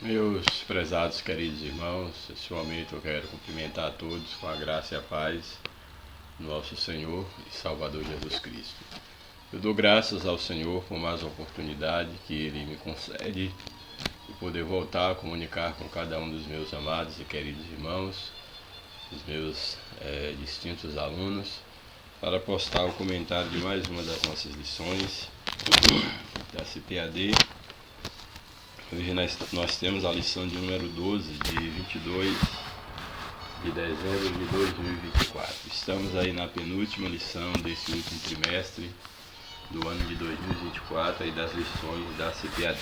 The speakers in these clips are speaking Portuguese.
Meus prezados queridos irmãos, nesse momento eu quero cumprimentar a todos com a graça e a paz do nosso Senhor e Salvador Jesus Cristo. Eu dou graças ao Senhor por mais uma oportunidade que Ele me concede de poder voltar a comunicar com cada um dos meus amados e queridos irmãos, os meus distintos alunos, para postar o comentário de mais uma das nossas lições da CPAD. Hoje nós temos a lição de número 12, de 22 de dezembro de 2024. Estamos aí na penúltima lição desse último trimestre do ano de 2024 e das lições da CPAD.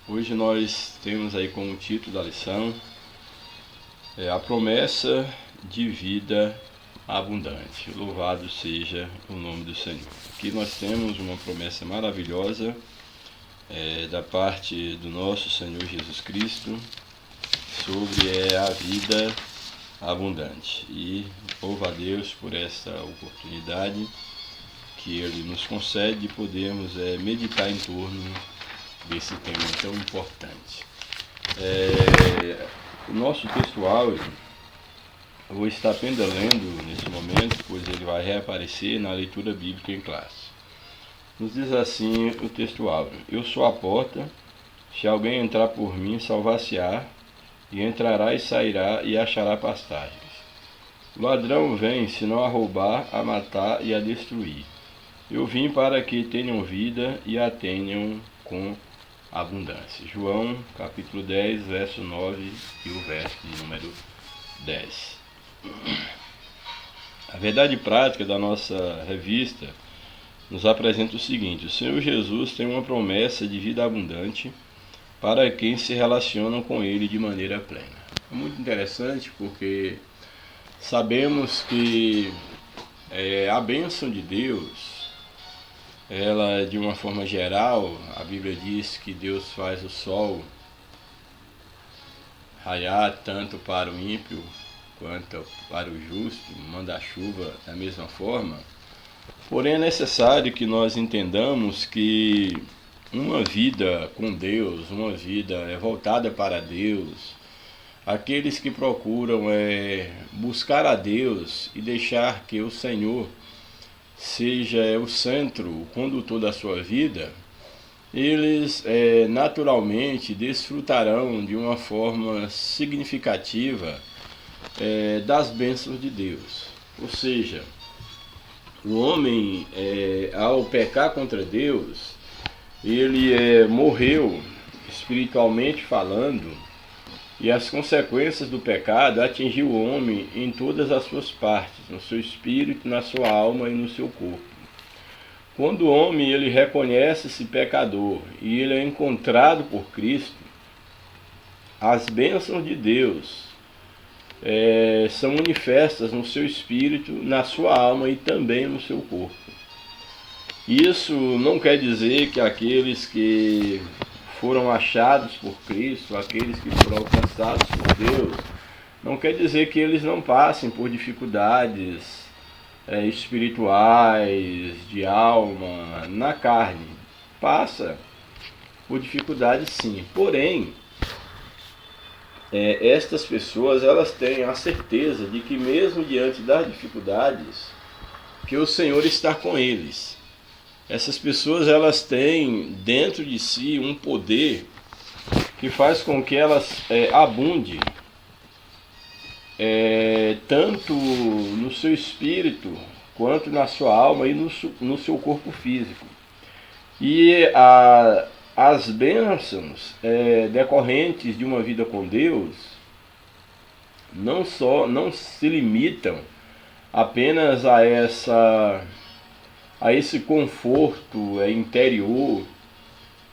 Hoje nós temos aí como título da lição a promessa de vida abundante. Louvado seja o nome do Senhor. Aqui nós temos uma promessa maravilhosa da parte do nosso Senhor Jesus Cristo sobre a vida abundante. E louvo a Deus por essa oportunidade que Ele nos concede de podermos meditar em torno desse tema tão importante. O nosso texto áudio eu vou estar apenas lendo nesse momento, pois ele vai reaparecer na leitura bíblica em classe. Nos diz assim o texto áureo: Eu sou a porta, se alguém entrar por mim, salvar-se-á, e entrará e sairá e achará pastagens. O ladrão vem, senão a roubar, a matar e a destruir. Eu vim para que tenham vida e a tenham com abundância. João, capítulo 10, verso 9 e o verso de número 10. A verdade prática da nossa revista nos apresenta o seguinte: o Senhor Jesus tem uma promessa de vida abundante para quem se relaciona com Ele de maneira plena. É muito interessante porque sabemos que a bênção de Deus, ela de uma forma geral, a Bíblia diz que Deus faz o sol raiar tanto para o ímpio quanto para o justo, manda a chuva da mesma forma. Porém, é necessário que nós entendamos que uma vida com Deus, uma vida voltada para Deus, aqueles que procuram buscar a Deus e deixar que o Senhor seja o centro, o condutor da sua vida, eles naturalmente desfrutarão de uma forma significativa das bênçãos de Deus. Ou seja, o homem, ao pecar contra Deus, ele morreu espiritualmente falando, e as consequências do pecado atingiu o homem em todas as suas partes, no seu espírito, na sua alma e no seu corpo. Quando o homem ele reconhece-se pecador e ele é encontrado por Cristo, as bênçãos de Deus são manifestas no seu espírito, na sua alma e também no seu corpo. Isso não quer dizer que aqueles que foram achados por Cristo, aqueles que foram alcançados por Deus, não quer dizer que eles não passem por dificuldades espirituais, de alma, na carne. Passa por dificuldades sim, porém estas pessoas elas têm a certeza de que mesmo diante das dificuldades, que o Senhor está com eles. Essas pessoas elas têm dentro de si um poder que faz com que elas abundem tanto no seu espírito quanto na sua alma e no seu corpo físico. E as bênçãos decorrentes de uma vida com Deus não se limitam apenas a esse conforto interior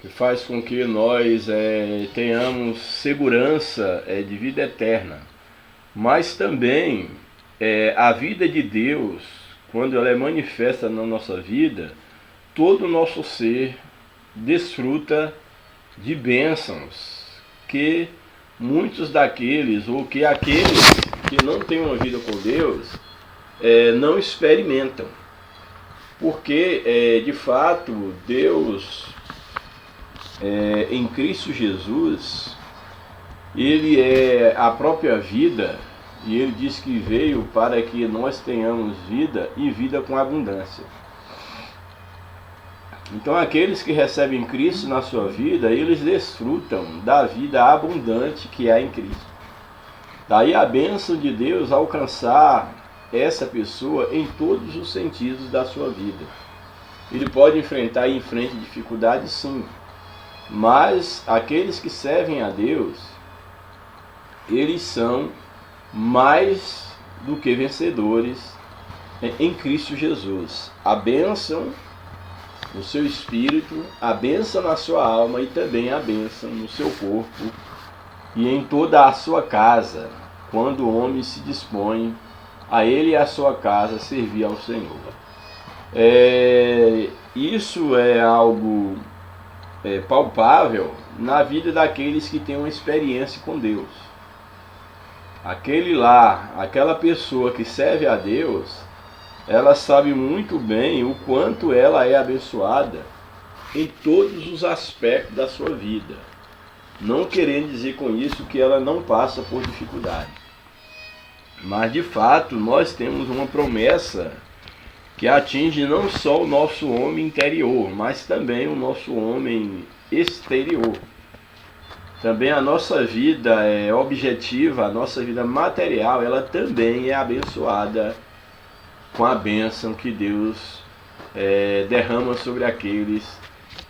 que faz com que nós tenhamos segurança de vida eterna, mas também a vida de Deus, quando ela é manifesta na nossa vida, todo o nosso ser desfruta de bênçãos que muitos daqueles, ou que aqueles que não têm uma vida com Deus, não experimentam. Porque, de fato, Deus, em Cristo Jesus, ele é a própria vida, e ele diz que veio para que nós tenhamos vida e vida com abundância. Então aqueles que recebem Cristo na sua vida, eles desfrutam da vida abundante que há em Cristo. Daí a bênção de Deus alcançar essa pessoa em todos os sentidos da sua vida. Ele pode enfrentar e enfrenta dificuldades, sim, mas aqueles que servem a Deus, eles são mais do que vencedores em Cristo Jesus. A bênção no seu espírito, a bênção na sua alma e também a bênção no seu corpo e em toda a sua casa, quando o homem se dispõe a ele e a sua casa servir ao Senhor. Isso é algo palpável na vida daqueles que têm uma experiência com Deus. Aquela pessoa que serve a Deus, ela sabe muito bem o quanto ela é abençoada em todos os aspectos da sua vida. Não querendo dizer com isso que ela não passa por dificuldade. Mas de fato nós temos uma promessa que atinge não só o nosso homem interior, mas também o nosso homem exterior. Também a nossa vida objetiva, a nossa vida material, ela também é abençoada com a bênção que Deus derrama sobre aqueles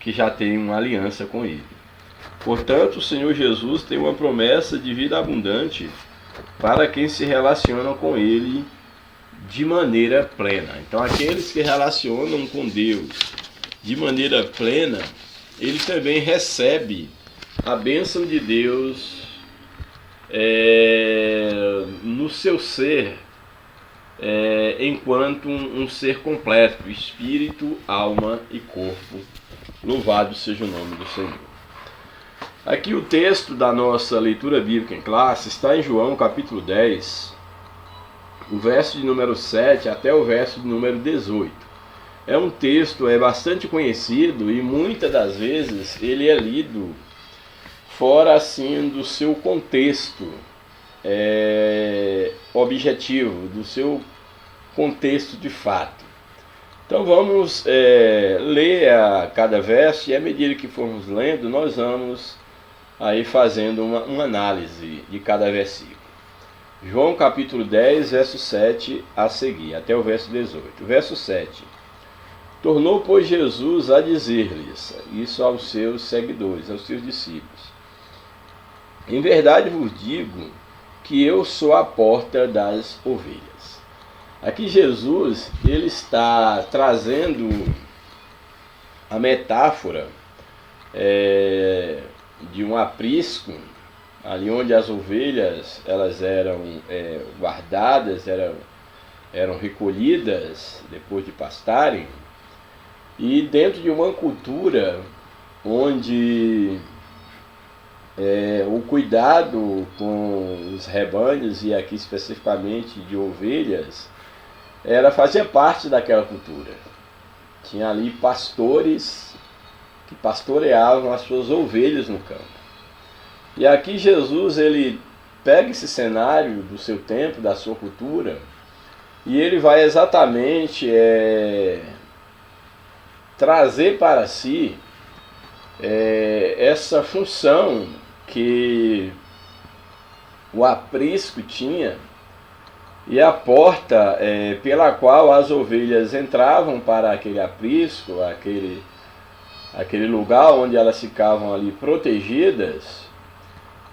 que já têm uma aliança com Ele. Portanto, o Senhor Jesus tem uma promessa de vida abundante para quem se relaciona com Ele de maneira plena. Então, aqueles que relacionam com Deus de maneira plena, ele também recebe a bênção de Deus no seu ser, enquanto um ser completo, espírito, alma e corpo. Louvado seja o nome do Senhor. Aqui o texto da nossa leitura bíblica em classe está em João capítulo 10, o verso de número 7 até o verso de número 18. É um texto bastante conhecido e muitas das vezes ele é lido fora assim do seu contexto objetivo, do seu contexto de fato. Então vamos ler a cada verso e à medida que formos lendo, nós vamos aí fazendo uma análise de cada versículo. João capítulo 10, verso 7 a seguir, até o verso 18. Verso 7. Tornou, pois, Jesus a dizer-lhes, isso aos seus seguidores, aos seus discípulos: em verdade vos digo que eu sou a porta das ovelhas. Aqui Jesus, ele está trazendo a metáfora de um aprisco, ali onde as ovelhas elas eram guardadas, eram recolhidas depois de pastarem, e dentro de uma cultura onde o cuidado com os rebanhos, e aqui especificamente de ovelhas, fazia parte daquela cultura. Tinha ali pastores que pastoreavam as suas ovelhas no campo. E aqui Jesus, ele pega esse cenário do seu tempo, da sua cultura, e ele vai exatamente trazer para si essa função que o aprisco tinha, e a porta pela qual as ovelhas entravam para aquele aprisco, aquele lugar onde elas ficavam ali protegidas.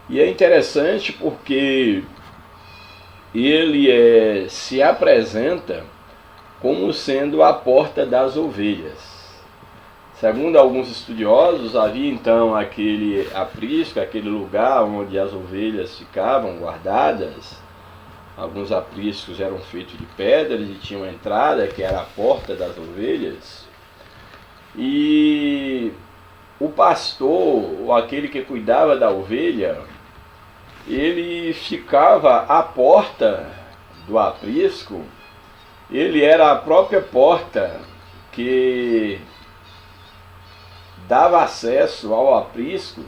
E é interessante porque ele se apresenta como sendo a porta das ovelhas. Segundo alguns estudiosos, havia então aquele aprisco, aquele lugar onde as ovelhas ficavam guardadas. Alguns apriscos eram feitos de pedras e tinham uma entrada que era a porta das ovelhas. E o pastor, ou aquele que cuidava da ovelha, ele ficava à porta do aprisco. Ele era a própria porta que dava acesso ao aprisco,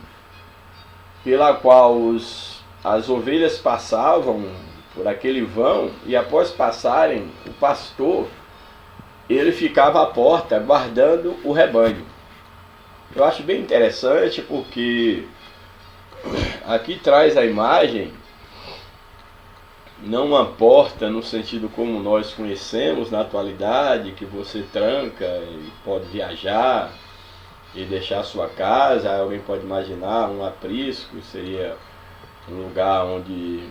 pela qual os as ovelhas passavam por aquele vão e após passarem, o pastor ele ficava à porta guardando o rebanho. Eu acho bem interessante porque aqui traz a imagem, não uma porta no sentido como nós conhecemos na atualidade, que você tranca e pode viajar e deixar a sua casa. Alguém pode imaginar um aprisco, seria um lugar onde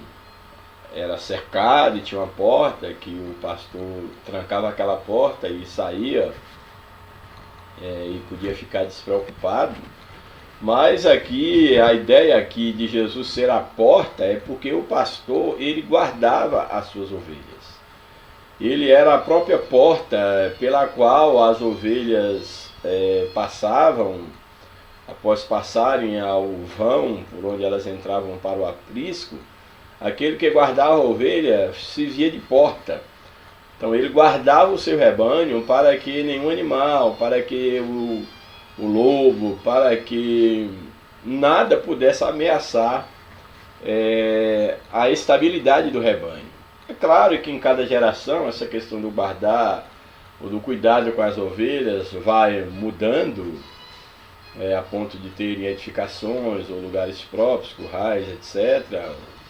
era cercado e tinha uma porta que o pastor trancava aquela porta e saía e podia ficar despreocupado. Mas aqui, a ideia aqui de Jesus ser a porta é porque o pastor, ele guardava as suas ovelhas. Ele era a própria porta pela qual as ovelhas passavam, após passarem ao vão, por onde elas entravam para o aprisco. Aquele que guardava a ovelha se via de porta. Então ele guardava o seu rebanho para que nenhum animal, para que o lobo, para que nada pudesse ameaçar a estabilidade do rebanho. É claro que em cada geração essa questão do guardar ou do cuidado com as ovelhas vai mudando, a ponto de terem edificações ou lugares próprios, currais, etc.,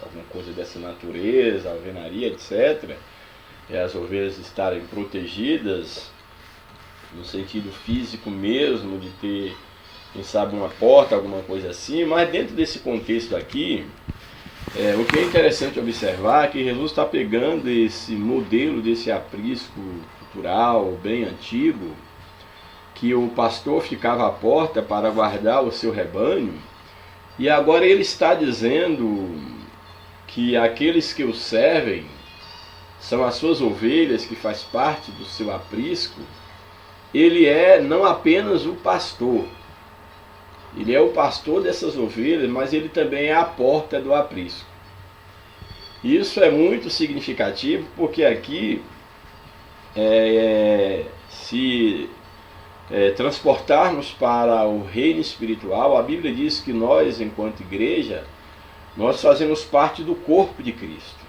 alguma coisa dessa natureza, alvenaria, etc., e as ovelhas estarem protegidas no sentido físico mesmo, de ter, quem sabe, uma porta, alguma coisa assim. Mas dentro desse contexto aqui, o que é interessante observar é que Jesus está pegando esse modelo desse aprisco cultural bem antigo, que o pastor ficava à porta para guardar o seu rebanho, e agora ele está dizendo que aqueles que o servem são as suas ovelhas, que faz parte do seu aprisco. Ele é não apenas o pastor, ele é o pastor dessas ovelhas, mas ele também é a porta do aprisco. Isso é muito significativo, porque aqui, se transportarmos para o reino espiritual, a Bíblia diz que nós, enquanto igreja, nós fazemos parte do corpo de Cristo.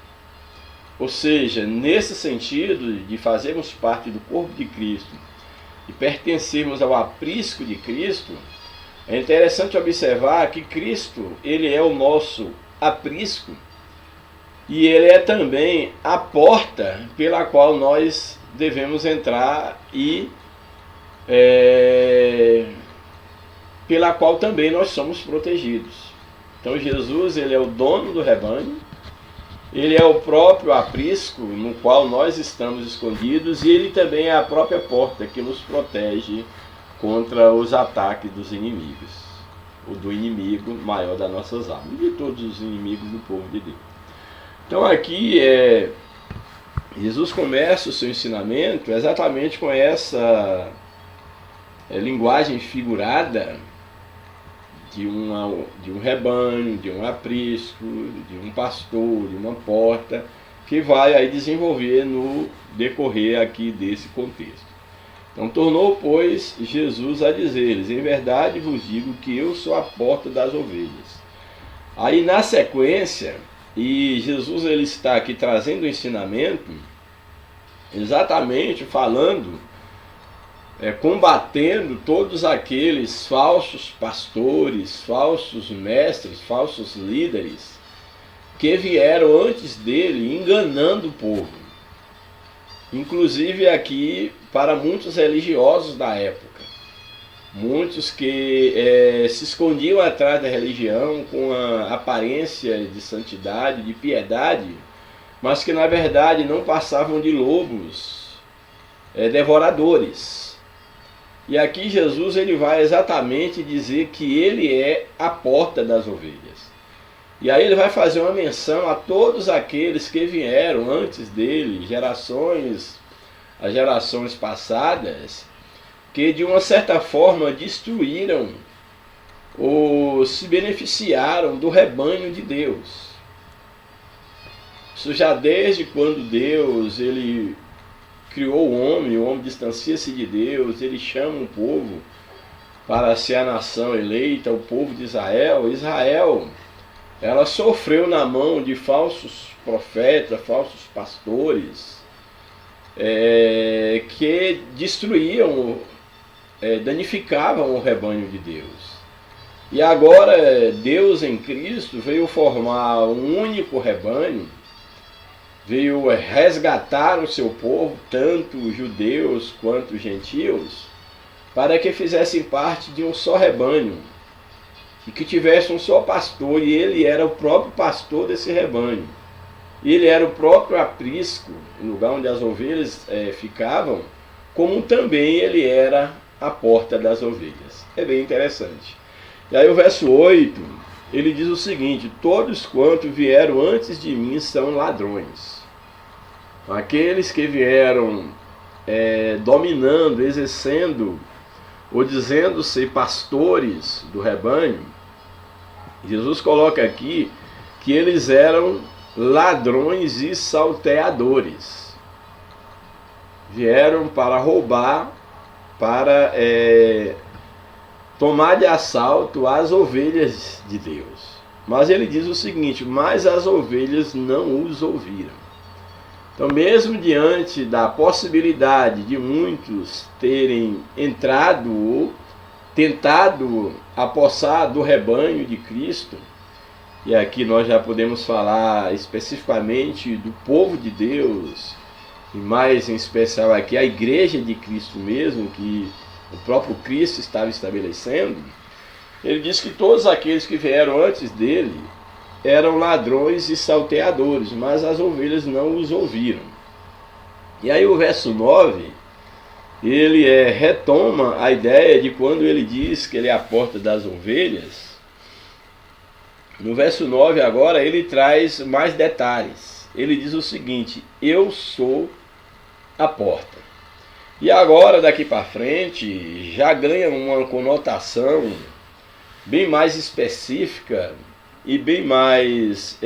Ou seja, nesse sentido de fazermos parte do corpo de Cristo e pertencermos ao aprisco de Cristo, é interessante observar que Cristo, ele é o nosso aprisco e ele é também a porta pela qual nós devemos entrar e pela qual também nós somos protegidos. Então Jesus, ele é o dono do rebanho, ele é o próprio aprisco no qual nós estamos escondidos, e ele também é a própria porta que nos protege contra os ataques dos inimigos, ou do inimigo maior das nossas almas, e de todos os inimigos do povo de Deus. Então aqui Jesus começa o seu ensinamento exatamente com essa linguagem figurada de um rebanho, de um aprisco, de um pastor, de uma porta, que vai aí desenvolver no decorrer aqui desse contexto. Então tornou, pois, Jesus a dizer-lhes: em verdade vos digo que eu sou a porta das ovelhas. Aí na sequência, e Jesus ele está aqui trazendo o ensinamento, exatamente falando, combatendo todos aqueles falsos pastores, falsos mestres, falsos líderes que vieram antes dele enganando o povo. Inclusive aqui para muitos religiosos da época, muitos que se escondiam atrás da religião com a aparência de santidade, de piedade, mas que na verdade não passavam de lobos devoradores. E aqui Jesus ele vai exatamente dizer que ele é a porta das ovelhas. E aí ele vai fazer uma menção a todos aqueles que vieram antes dele, as gerações passadas, que de uma certa forma destruíram ou se beneficiaram do rebanho de Deus. Isso já desde quando Deus ele criou o homem distancia-se de Deus, ele chama um povo para ser a nação eleita, o povo de Israel. Israel ela sofreu na mão de falsos profetas, falsos pastores, que destruíam, danificavam o rebanho de Deus. E agora Deus em Cristo veio formar um único rebanho, veio resgatar o seu povo, tanto judeus quanto gentios, para que fizessem parte de um só rebanho, e que tivesse um só pastor, e ele era o próprio pastor desse rebanho. Ele era o próprio aprisco, o lugar onde as ovelhas ficavam, como também ele era a porta das ovelhas. É bem interessante. E aí o verso 8, ele diz o seguinte: todos quanto vieram antes de mim são ladrões. Aqueles que vieram dominando, exercendo, ou dizendo ser pastores do rebanho, Jesus coloca aqui que eles eram ladrões e salteadores. Vieram para roubar, para tomar de assalto as ovelhas de Deus. Mas ele diz o seguinte: mas as ovelhas não os ouviram. Então, mesmo diante da possibilidade de muitos terem entrado ou tentado apossar do rebanho de Cristo, e aqui nós já podemos falar especificamente do povo de Deus, e mais em especial aqui a igreja de Cristo mesmo, que o próprio Cristo estava estabelecendo, ele diz que todos aqueles que vieram antes dele eram ladrões e salteadores, mas as ovelhas não os ouviram. E aí o verso 9, ele retoma a ideia de quando ele diz que ele é a porta das ovelhas. No verso 9 agora ele traz mais detalhes. Ele diz o seguinte: eu sou a porta. E agora daqui para frente já ganha uma conotação bem mais específica e bem mais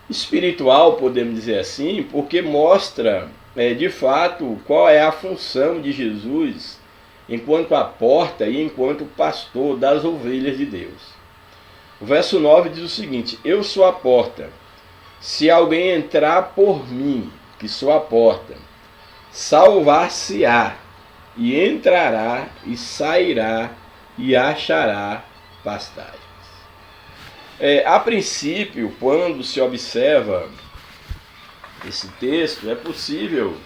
espiritual, podemos dizer assim, porque mostra de fato qual é a função de Jesus enquanto a porta e enquanto pastor das ovelhas de Deus. O verso 9 diz o seguinte: eu sou a porta, se alguém entrar por mim, que sou a porta, salvar-se-á, e entrará e sairá e achará pastagem. A princípio, quando se observa esse texto, é possível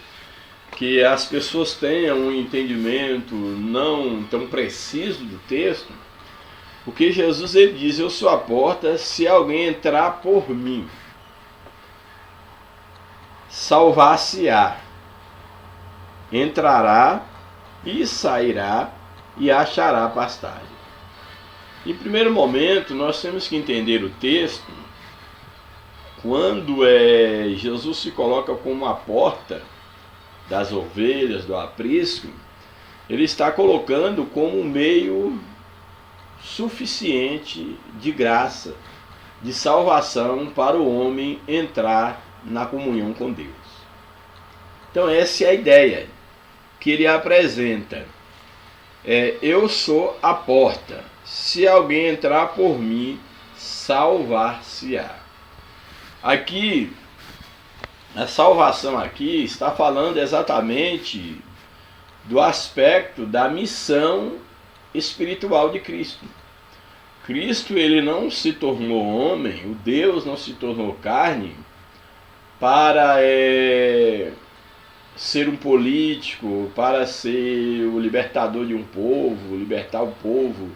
que as pessoas tenham um entendimento não tão preciso do texto, porque Jesus ele diz: eu sou a porta, se alguém entrar por mim, salvar-se-á, entrará e sairá e achará pastagem. Em primeiro momento, nós temos que entender o texto quando Jesus se coloca como a porta das ovelhas, do aprisco. Ele está colocando como um meio suficiente de graça, de salvação para o homem entrar na comunhão com Deus. Então essa é a ideia que ele apresenta. Eu sou a porta, se alguém entrar por mim, salvar-se-á. Aqui, a salvação aqui está falando exatamente do aspecto da missão espiritual de Cristo. Cristo ele não se tornou homem, o Deus não se tornou carne para ser um político, para ser o libertador de um povo, libertar o povo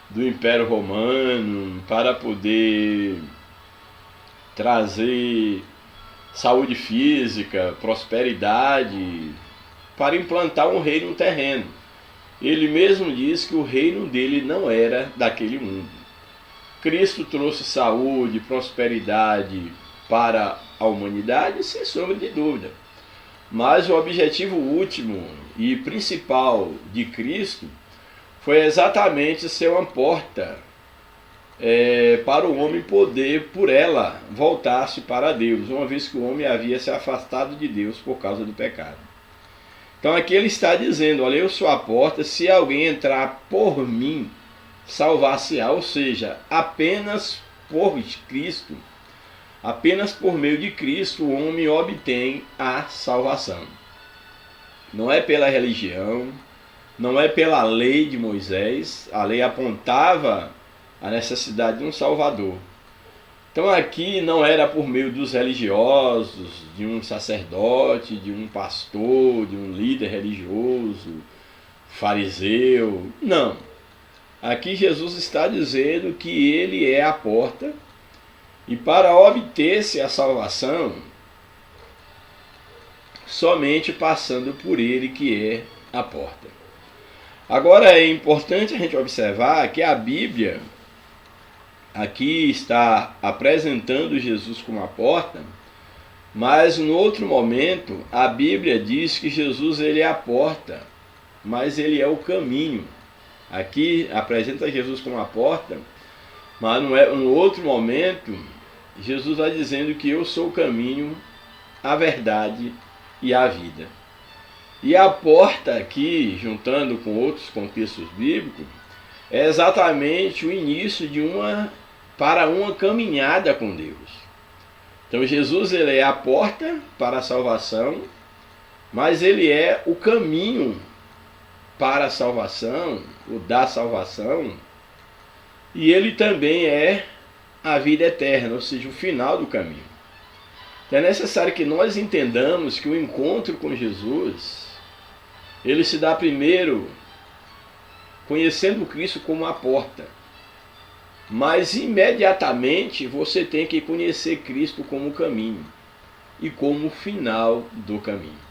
do Império Romano, para poder trazer saúde física, prosperidade, para implantar um reino terreno. Ele mesmo diz que o reino dele não era daquele mundo. Cristo trouxe saúde, prosperidade para a humanidade, sem sombra de dúvida. Mas o objetivo último e principal de Cristo foi exatamente ser uma porta para o homem poder, por ela, voltar-se para Deus, uma vez que o homem havia se afastado de Deus por causa do pecado. Então aqui ele está dizendo: olha, eu sou a porta, se alguém entrar por mim, salvar-se-á, ou seja, apenas por Cristo, apenas por meio de Cristo, o homem obtém a salvação. Não é pela religião, não é pela lei de Moisés. A lei apontava a necessidade de um Salvador. Então aqui não era por meio dos religiosos, de um sacerdote, de um pastor, de um líder religioso, fariseu. Não. Aqui Jesus está dizendo que ele é a porta, e para obter-se a salvação, somente passando por ele que é a porta. Agora é importante a gente observar que a Bíblia aqui está apresentando Jesus como a porta, mas no outro momento a Bíblia diz que Jesus ele é a porta, mas ele é o caminho. Aqui apresenta Jesus como a porta, mas no outro momento Jesus vai dizendo que eu sou o caminho, a verdade e a vida. E a porta aqui, juntando com outros contextos bíblicos, é exatamente o início para uma caminhada com Deus. Então Jesus ele é a porta para a salvação, mas ele é o caminho para a salvação, o da salvação, e ele também é a vida eterna, ou seja, o final do caminho. Então é necessário que nós entendamos que o encontro com Jesus, ele se dá primeiro conhecendo Cristo como a porta, mas imediatamente você tem que conhecer Cristo como o caminho e como o final do caminho.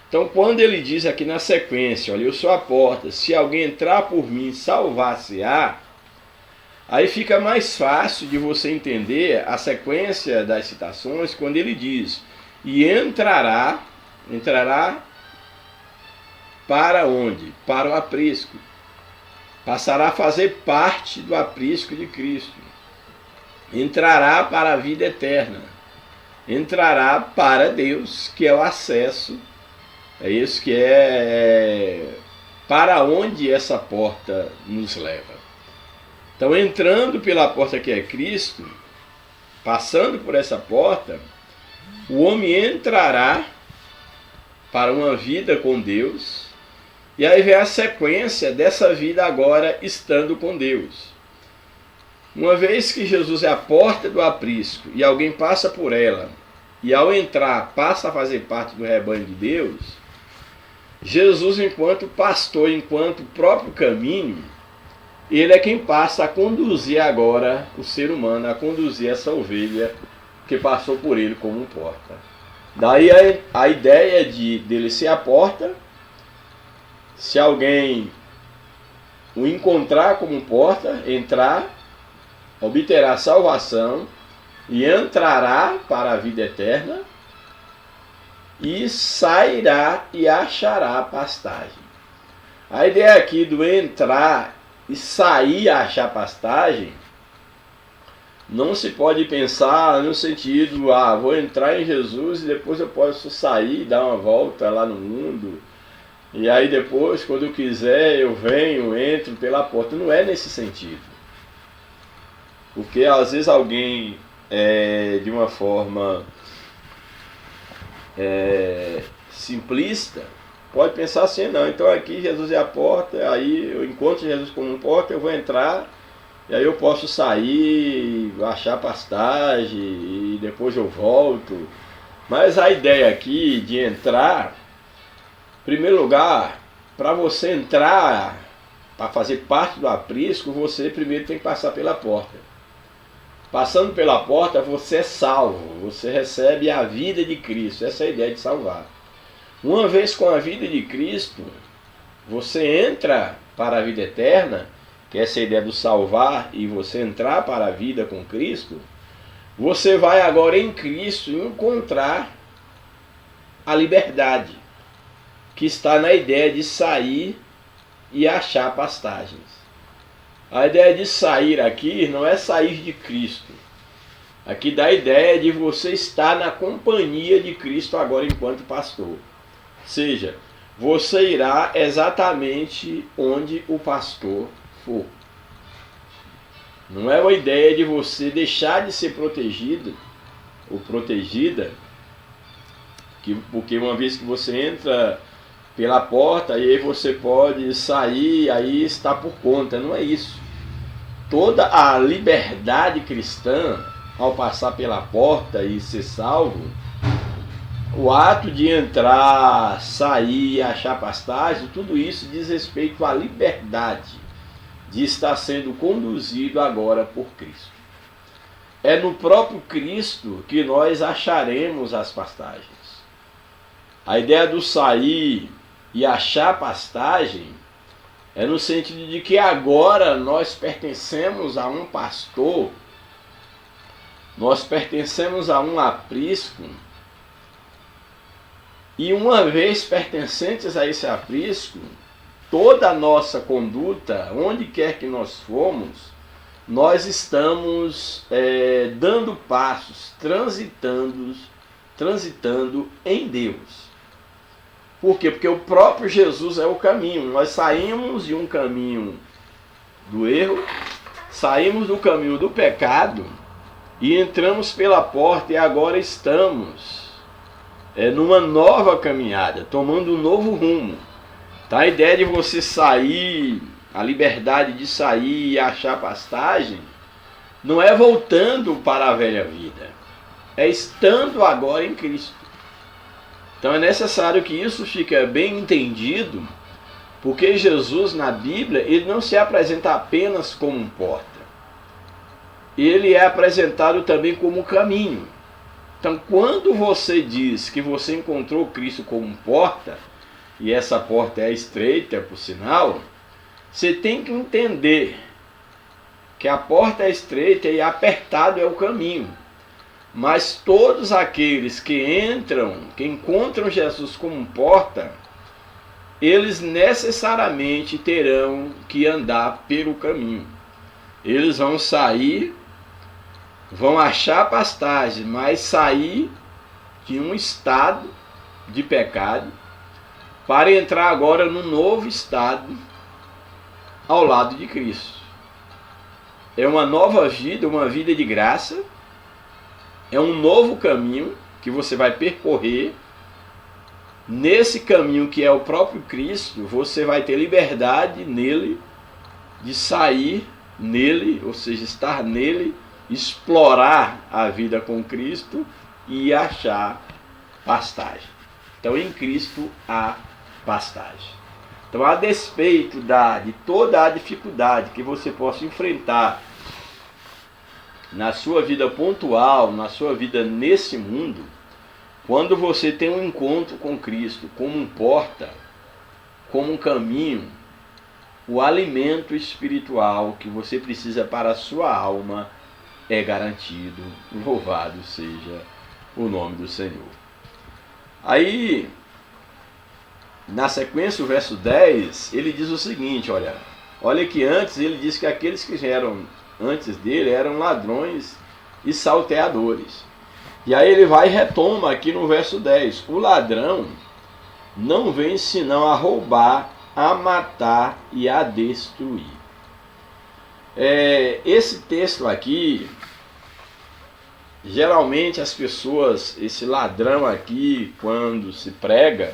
Então quando ele diz aqui na sequência, olha, eu sou a porta, se alguém entrar por mim, salvar-se-á, aí fica mais fácil de você entender a sequência das citações quando ele diz, e entrará para onde? Para o aprisco. Passará a fazer parte do aprisco de Cristo. Entrará para a vida eterna. Entrará para Deus, que é o acesso. É isso que para onde essa porta nos leva. Então, entrando pela porta que é Cristo, passando por essa porta, o homem entrará para uma vida com Deus, e aí vem a sequência dessa vida agora estando com Deus. Uma vez que Jesus é a porta do aprisco e alguém passa por ela, e ao entrar passa a fazer parte do rebanho de Deus, Jesus, enquanto pastor, enquanto próprio caminho, ele é quem passa a conduzir agora o ser humano, a conduzir essa ovelha que passou por ele como porta. Daí a ideia dele ser a porta, se alguém o encontrar como porta, entrar, obterá salvação e entrará para a vida eterna e sairá e achará pastagem. A ideia aqui do entrar e sair e achar pastagem não se pode pensar no sentido, vou entrar em Jesus e depois eu posso sair e dar uma volta lá no mundo, e aí depois, quando eu quiser, eu venho, entro pela porta. Não é nesse sentido. Porque às vezes alguém, de uma forma simplista, pode pensar assim, não, então aqui Jesus é a porta, aí eu encontro Jesus como porta, eu vou entrar, e aí eu posso sair, achar pastagem, e depois eu volto. Mas a ideia aqui de entrar, em primeiro lugar, para você entrar, para fazer parte do aprisco, você primeiro tem que passar pela porta. Passando pela porta, você é salvo, você recebe a vida de Cristo. Essa é a ideia de salvar. Uma vez com a vida de Cristo, você entra para a vida eterna, que essa é a ideia do salvar, e você entrar para a vida com Cristo. Você vai agora em Cristo encontrar a liberdade, que está na ideia de sair e achar pastagens. A ideia de sair aqui não é sair de Cristo. Aqui dá a ideia de você estar na companhia de Cristo agora enquanto pastor. Ou seja, você irá exatamente onde o pastor for. Não é uma ideia de você deixar de ser protegido ou protegida, porque uma vez que você entra pela porta, aí você pode sair, aí está por conta. Não é isso. Toda a liberdade cristã, ao passar pela porta e ser salvo, o ato de entrar, sair, achar pastagem, tudo isso diz respeito à liberdade de estar sendo conduzido agora por Cristo. É no próprio Cristo que nós acharemos as pastagens. A ideia do sair e achar pastagem é no sentido de que agora nós pertencemos a um pastor, nós pertencemos a um aprisco, e uma vez pertencentes a esse aprisco, toda a nossa conduta, onde quer que nós formos, nós estamos dando passos, transitando em Deus. Por quê? Porque o próprio Jesus é o caminho. Nós saímos de um caminho do erro, saímos do caminho do pecado e entramos pela porta e agora estamos numa nova caminhada, tomando um novo rumo. Tá? A ideia de você sair, a liberdade de sair e achar pastagem, não é voltando para a velha vida, é estando agora em Cristo. Então é necessário que isso fique bem entendido, porque Jesus na Bíblia, ele não se apresenta apenas como porta, ele é apresentado também como caminho. Então quando você diz que você encontrou Cristo como porta, e essa porta é estreita, por sinal, você tem que entender que a porta é estreita e apertado é o caminho. Mas todos aqueles que encontram Jesus como porta, eles necessariamente terão que andar pelo caminho. Eles vão sair, vão achar pastagem, mas sair de um estado de pecado para entrar agora num novo estado ao lado de Cristo. É uma nova vida, uma vida de graça. É um novo caminho que você vai percorrer. Nesse caminho que é o próprio Cristo, você vai ter liberdade nele, de sair nele, ou seja, estar nele, explorar a vida com Cristo e achar pastagem. Então em Cristo há pastagem. Então, a despeito de toda a dificuldade que você possa enfrentar na sua vida pontual, na sua vida nesse mundo, quando você tem um encontro com Cristo como um porta, como um caminho, o alimento espiritual que você precisa para a sua alma é garantido. Louvado seja o nome do Senhor. Aí, na sequência, o verso 10, ele diz o seguinte, olha que antes ele diz que aqueles que eram antes dele eram ladrões e salteadores. E aí ele vai e retoma aqui no verso 10. O ladrão não vem senão a roubar, a matar e a destruir. Esse texto aqui, geralmente as pessoas, esse ladrão aqui, quando se prega,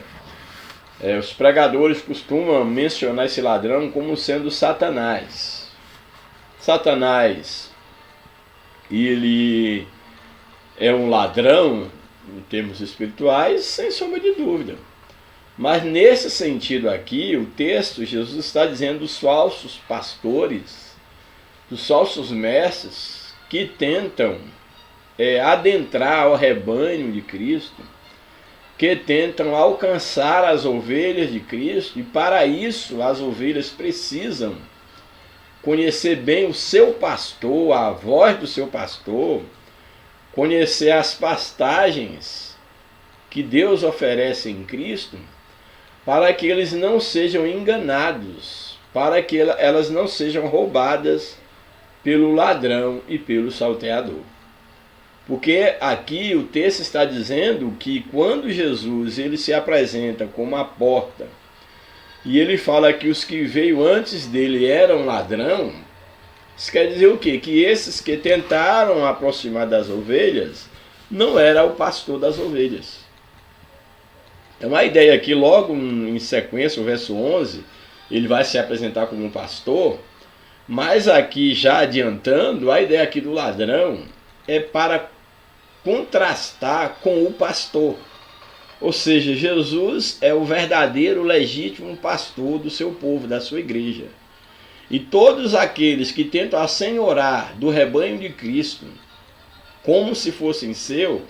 os pregadores costumam mencionar esse ladrão como sendo Satanás. Satanás, ele é um ladrão, em termos espirituais, sem sombra de dúvida. Mas nesse sentido aqui, o texto, Jesus está dizendo dos falsos pastores, dos falsos mestres, que tentam adentrar ao rebanho de Cristo, que tentam alcançar as ovelhas de Cristo, e para isso as ovelhas precisam conhecer bem o seu pastor, a voz do seu pastor, conhecer as pastagens que Deus oferece em Cristo, para que eles não sejam enganados, para que elas não sejam roubadas pelo ladrão e pelo salteador. Porque aqui o texto está dizendo que quando Jesus ele se apresenta como a porta, e ele fala que os que veio antes dele eram ladrão, Isso quer dizer o quê? Que esses que tentaram aproximar das ovelhas não era o pastor das ovelhas. Então a ideia aqui, logo em sequência, o verso 11, ele vai se apresentar como um pastor, mas aqui já adiantando, a ideia aqui do ladrão é para contrastar com o pastor. Ou seja, Jesus é o verdadeiro, legítimo pastor do seu povo, da sua igreja. E todos aqueles que tentam assenhorar do rebanho de Cristo, como se fossem seu,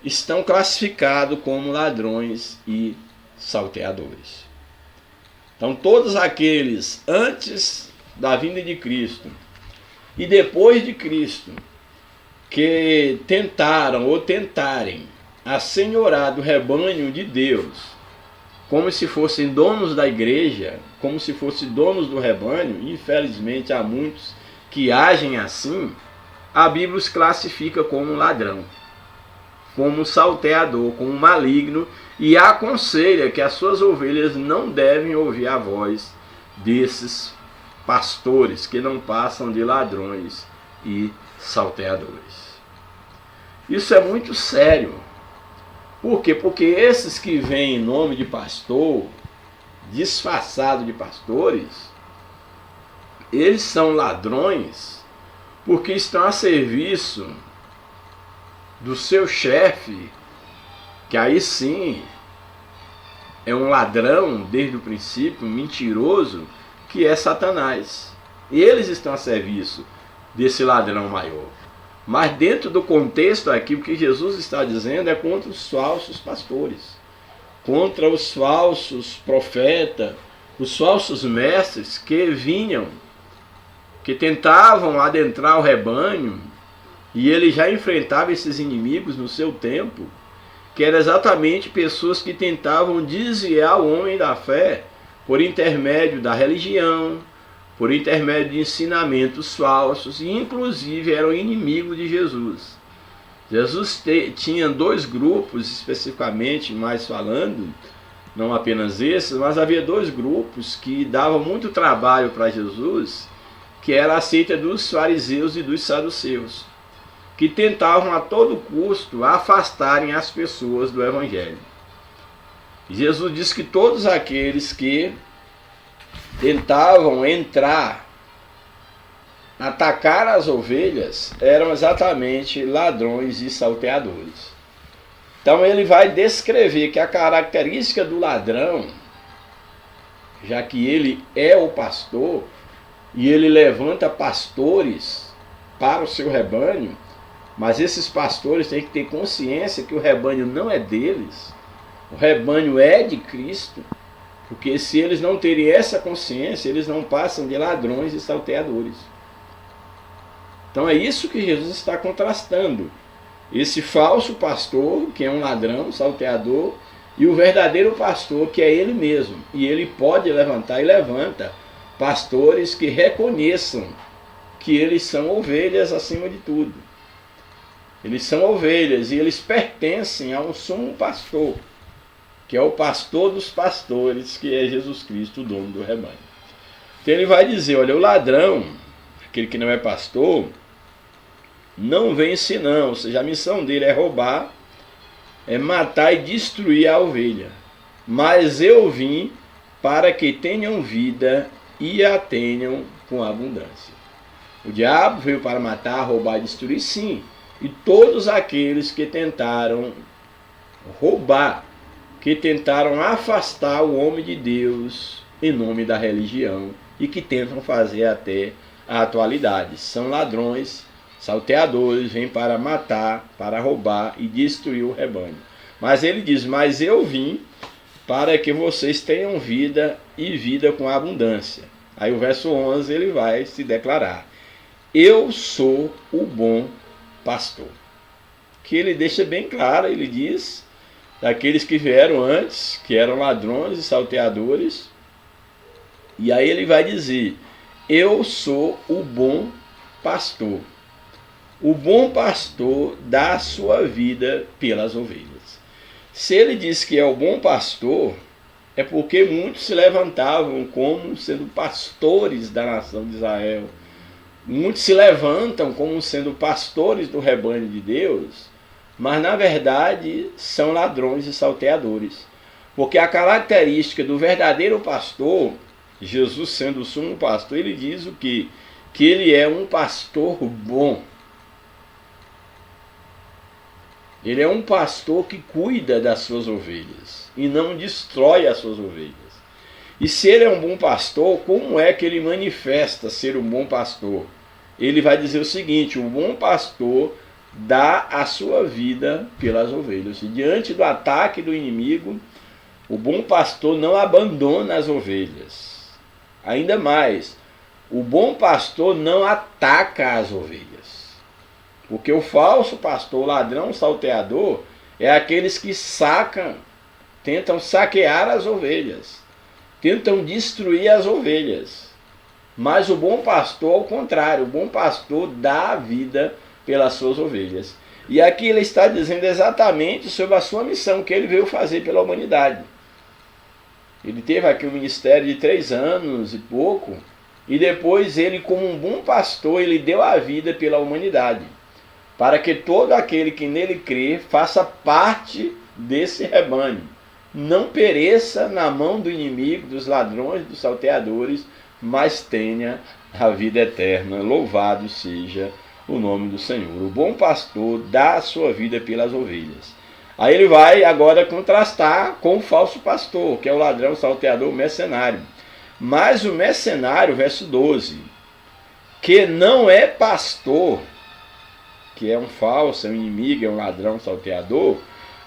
estão classificados como ladrões e salteadores. Então todos aqueles antes da vinda de Cristo e depois de Cristo que tentaram ou tentarem assenhorar do rebanho de Deus, como se fossem donos da igreja, como se fossem donos do rebanho, infelizmente há muitos que agem assim, a Bíblia os classifica como ladrão, como salteador, como maligno, e aconselha que as suas ovelhas não devem ouvir a voz desses pastores que não passam de ladrões e salteadores. Isso é muito sério. Por quê? Porque esses que vêm em nome de pastor, disfarçado de pastores, eles são ladrões porque estão a serviço do seu chefe, que aí sim é um ladrão desde o princípio, um mentiroso, que é Satanás. Eles estão a serviço desse ladrão maior. Mas dentro do contexto aqui, o que Jesus está dizendo é contra os falsos pastores, contra os falsos profetas, os falsos mestres que vinham, que tentavam adentrar o rebanho, e ele já enfrentava esses inimigos no seu tempo, que eram exatamente pessoas que tentavam desviar o homem da fé por intermédio da religião, por intermédio de ensinamentos falsos, e inclusive eram inimigos de Jesus. Jesus tinha dois grupos, especificamente, mais falando, não apenas esses, mas havia dois grupos que davam muito trabalho para Jesus, que era a seita dos fariseus e dos saduceus, que tentavam a todo custo afastarem as pessoas do Evangelho. Jesus disse que todos aqueles que tentavam entrar, atacar as ovelhas, eram exatamente ladrões e salteadores. Então ele vai descrever que a característica do ladrão, já que ele é o pastor, e ele levanta pastores para o seu rebanho, mas esses pastores têm que ter consciência que o rebanho não é deles, o rebanho é de Cristo, porque se eles não terem essa consciência, eles não passam de ladrões e salteadores. Então é isso que Jesus está contrastando. Esse falso pastor, que é um ladrão, salteador, e o verdadeiro pastor, que é ele mesmo. E ele pode levantar e levanta pastores que reconheçam que eles são ovelhas acima de tudo. Eles são ovelhas e eles pertencem a um sumo pastor, que é o pastor dos pastores, que é Jesus Cristo, o dono do rebanho. Então ele vai dizer, olha, o ladrão, aquele que não é pastor, não vence não, ou seja, a missão dele é roubar, é matar e destruir a ovelha. Mas eu vim para que tenham vida e a tenham com abundância. O diabo veio para matar, roubar e destruir, sim, e todos aqueles que tentaram roubar, que tentaram afastar o homem de Deus em nome da religião e que tentam fazer até a atualidade. São ladrões, salteadores, vêm para matar, para roubar e destruir o rebanho. Mas ele diz, mas eu vim para que vocês tenham vida e vida com abundância. Aí o verso 11 ele vai se declarar, eu sou o bom pastor. Que ele deixa bem claro, ele diz, daqueles que vieram antes, que eram ladrões e salteadores, e aí ele vai dizer, eu sou o bom pastor. O bom pastor dá a sua vida pelas ovelhas. Se ele diz que é o bom pastor, é porque muitos se levantavam como sendo pastores da nação de Israel. Muitos se levantam como sendo pastores do rebanho de Deus, mas na verdade são ladrões e salteadores. Porque a característica do verdadeiro pastor, Jesus sendo o sumo pastor, ele diz o quê? Que ele é um pastor bom. Ele é um pastor que cuida das suas ovelhas e não destrói as suas ovelhas. E se ele é um bom pastor, como é que ele manifesta ser um bom pastor? Ele vai dizer o seguinte: o bom pastor dá a sua vida pelas ovelhas. E diante do ataque do inimigo, o bom pastor não abandona as ovelhas. Ainda mais, o bom pastor não ataca as ovelhas. Porque o falso pastor, o ladrão, o salteador, é aqueles que tentam saquear as ovelhas, tentam destruir as ovelhas. Mas o bom pastor, ao contrário, o bom pastor dá a vida pelas suas ovelhas. E aqui ele está dizendo exatamente sobre a sua missão, que ele veio fazer pela humanidade. Ele teve aqui um ministério de 3 anos e pouco, e depois ele, como um bom pastor, ele deu a vida pela humanidade, para que todo aquele que nele crê faça parte desse rebanho, não pereça na mão do inimigo, dos ladrões, dos salteadores, mas tenha a vida eterna. Louvado seja o nome do Senhor. O bom pastor dá a sua vida pelas ovelhas. Aí ele vai agora contrastar com o falso pastor, que é o ladrão, o salteador, o mercenário. Mas o mercenário, verso 12, que não é pastor, que é um falso, é um inimigo, é um ladrão, um salteador,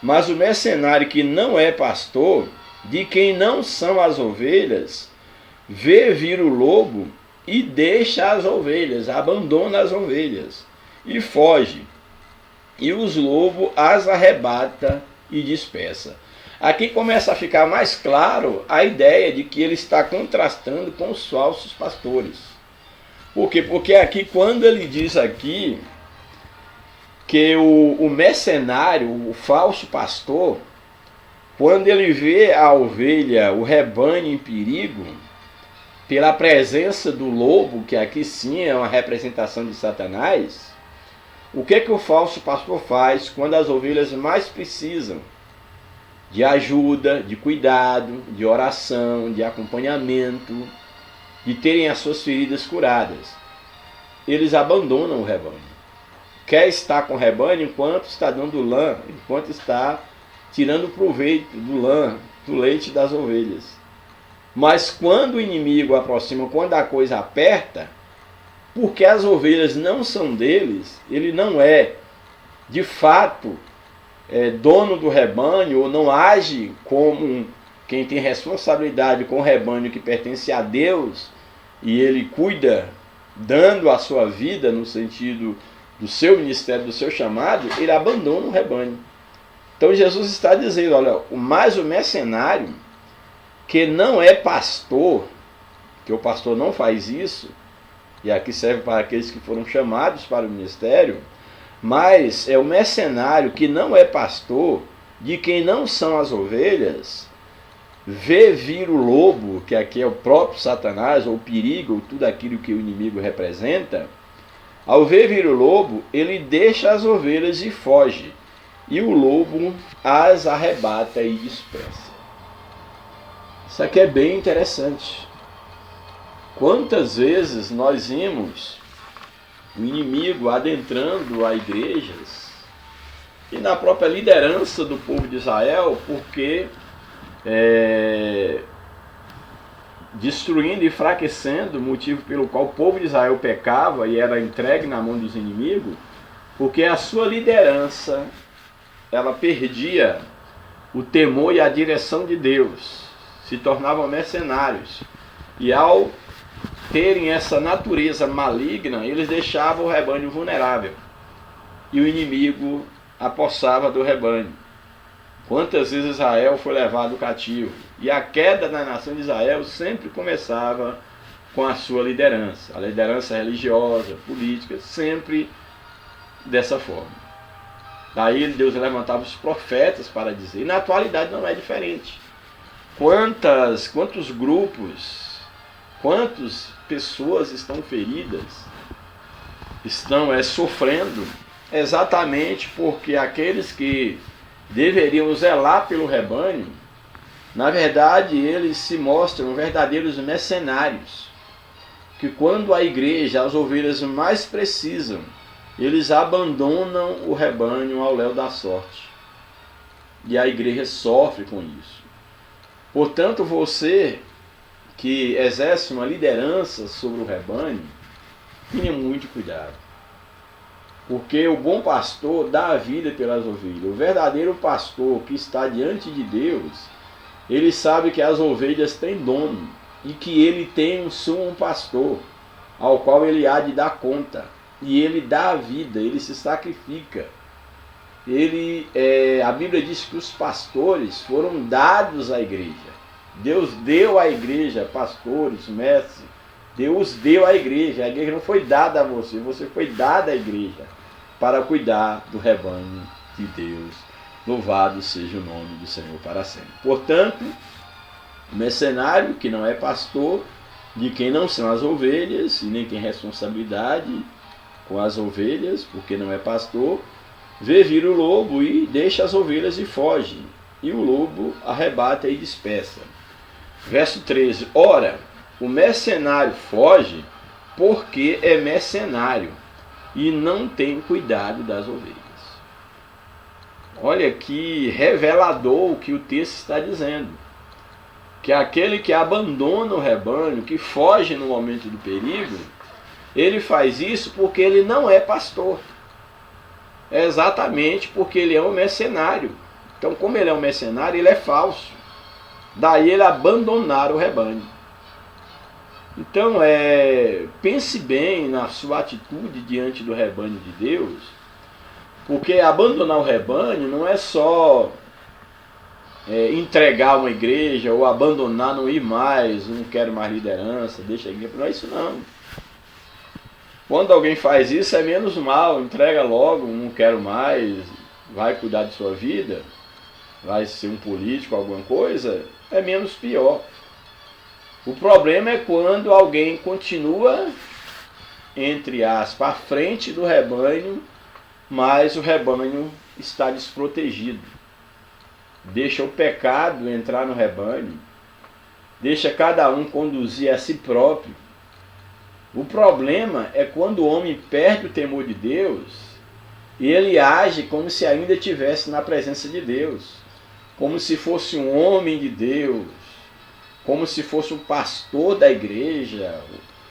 mas o mercenário que não é pastor, de quem não são as ovelhas, vê vir o lobo e deixa as ovelhas, abandona as ovelhas e foge. E os lobos as arrebata e dispersa. Aqui começa a ficar mais claro a ideia de que ele está contrastando com os falsos pastores. Por quê? Porque aqui, quando ele diz aqui que o mercenário, o falso pastor, quando ele vê a ovelha, o rebanho em perigo, pela presença do lobo, que aqui sim é uma representação de Satanás, o que o falso pastor faz quando as ovelhas mais precisam de ajuda, de cuidado, de oração, de acompanhamento, de terem as suas feridas curadas? Eles abandonam o rebanho. Quer estar com o rebanho enquanto está dando lã, enquanto está tirando proveito do lã, do leite das ovelhas. Mas quando o inimigo aproxima, quando a coisa aperta, porque as ovelhas não são deles, ele não é, de fato, dono do rebanho, ou não age como quem tem responsabilidade com o rebanho que pertence a Deus, e ele cuida, dando a sua vida no sentido do seu ministério, do seu chamado, ele abandona o rebanho. Então Jesus está dizendo, olha, mais o mercenário, que não é pastor, que o pastor não faz isso, e aqui serve para aqueles que foram chamados para o ministério, mas é o mercenário que não é pastor, de quem não são as ovelhas, vê vir o lobo, que aqui é o próprio Satanás, ou o perigo, ou tudo aquilo que o inimigo representa. Ao ver vir o lobo, ele deixa as ovelhas e foge, e o lobo as arrebata e dispersa. Isso aqui é bem interessante. Quantas vezes nós vimos o inimigo adentrando a igrejas e na própria liderança do povo de Israel, porque destruindo e enfraquecendo o motivo pelo qual o povo de Israel pecava e era entregue na mão dos inimigos, porque a sua liderança, ela perdia o temor e a direção de Deus, se tornavam mercenários, e ao terem essa natureza maligna, eles deixavam o rebanho vulnerável, e o inimigo apossava do rebanho. Quantas vezes Israel foi levado cativo? E a queda da nação de Israel sempre começava com a sua liderança. A liderança religiosa, política, sempre dessa forma. Daí Deus levantava os profetas para dizer. E na atualidade não é diferente. quantos grupos, quantas pessoas estão feridas, estão sofrendo, exatamente porque aqueles que deveriam zelar pelo rebanho, na verdade eles se mostram verdadeiros mercenários, que quando a igreja, as ovelhas mais precisam, eles abandonam o rebanho ao léu da sorte. E a igreja sofre com isso. Portanto, você que exerce uma liderança sobre o rebanho, tenha muito cuidado. Porque o bom pastor dá a vida pelas ovelhas. O verdadeiro pastor que está diante de Deus, ele sabe que as ovelhas têm dono e que ele tem um sumo pastor ao qual ele há de dar conta. E ele dá a vida, ele se sacrifica. A Bíblia diz que os pastores foram dados à igreja. Deus deu à igreja pastores, mestres. Deus deu à igreja. A igreja não foi dada a você, você foi dada à igreja para cuidar do rebanho de Deus. Louvado seja o nome do Senhor para sempre. Portanto, o mercenário que não é pastor, de quem não são as ovelhas e nem tem responsabilidade com as ovelhas, porque não é pastor, vê vir o lobo e deixa as ovelhas e foge. E o lobo arrebata e dispersa. Verso 13. Ora, o mercenário foge porque é mercenário e não tem cuidado das ovelhas. Olha que revelador o que o texto está dizendo. Que aquele que abandona o rebanho, que foge no momento do perigo, ele faz isso porque ele não é pastor. É exatamente porque ele é um mercenário. Então, como ele é um mercenário, ele é falso. Daí ele abandonar o rebanho. Então, pense bem na sua atitude diante do rebanho de Deus, porque abandonar o rebanho não é só entregar uma igreja ou abandonar, não ir mais, não quero mais liderança, deixa a igreja. Não é isso não. Quando alguém faz isso é menos mal, entrega logo, não quero mais, vai cuidar de sua vida, vai ser um político, alguma coisa, é menos pior. O problema é quando alguém continua, entre aspas, à frente do rebanho, mas o rebanho está desprotegido. Deixa o pecado entrar no rebanho, deixa cada um conduzir a si próprio. O problema é quando o homem perde o temor de Deus e ele age como se ainda estivesse na presença de Deus, como se fosse um homem de Deus, como se fosse um pastor da igreja,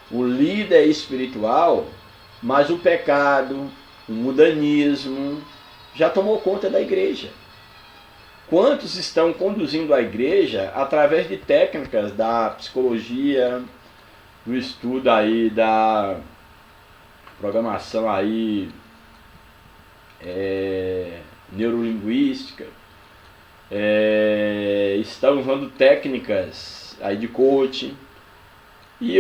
o líder espiritual, mas o pecado, o mundanismo já tomou conta da igreja. Quantos estão conduzindo a igreja através de técnicas da psicologia, do estudo aí da programação aí neurolinguística, estão usando técnicas aí de coaching e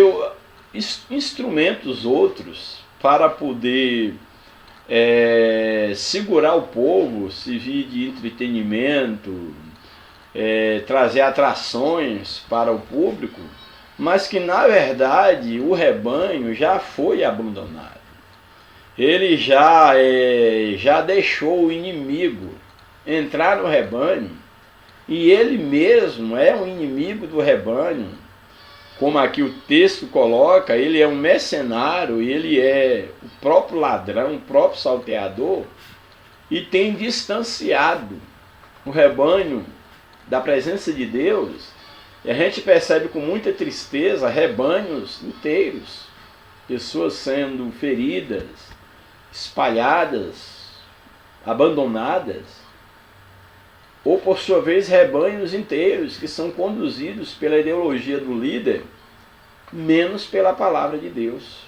instrumentos outros para poder segurar o povo, servir de entretenimento, trazer atrações para o público, mas que na verdade o rebanho já foi abandonado. Ele já deixou o inimigo entrar no rebanho e ele mesmo é um inimigo do rebanho. Como aqui o texto coloca, ele é um mercenário, ele é o próprio ladrão, o próprio salteador, e tem distanciado o rebanho da presença de Deus. E a gente percebe com muita tristeza rebanhos inteiros, pessoas sendo feridas, espalhadas, abandonadas, ou por sua vez rebanhos inteiros que são conduzidos pela ideologia do líder, menos pela palavra de Deus.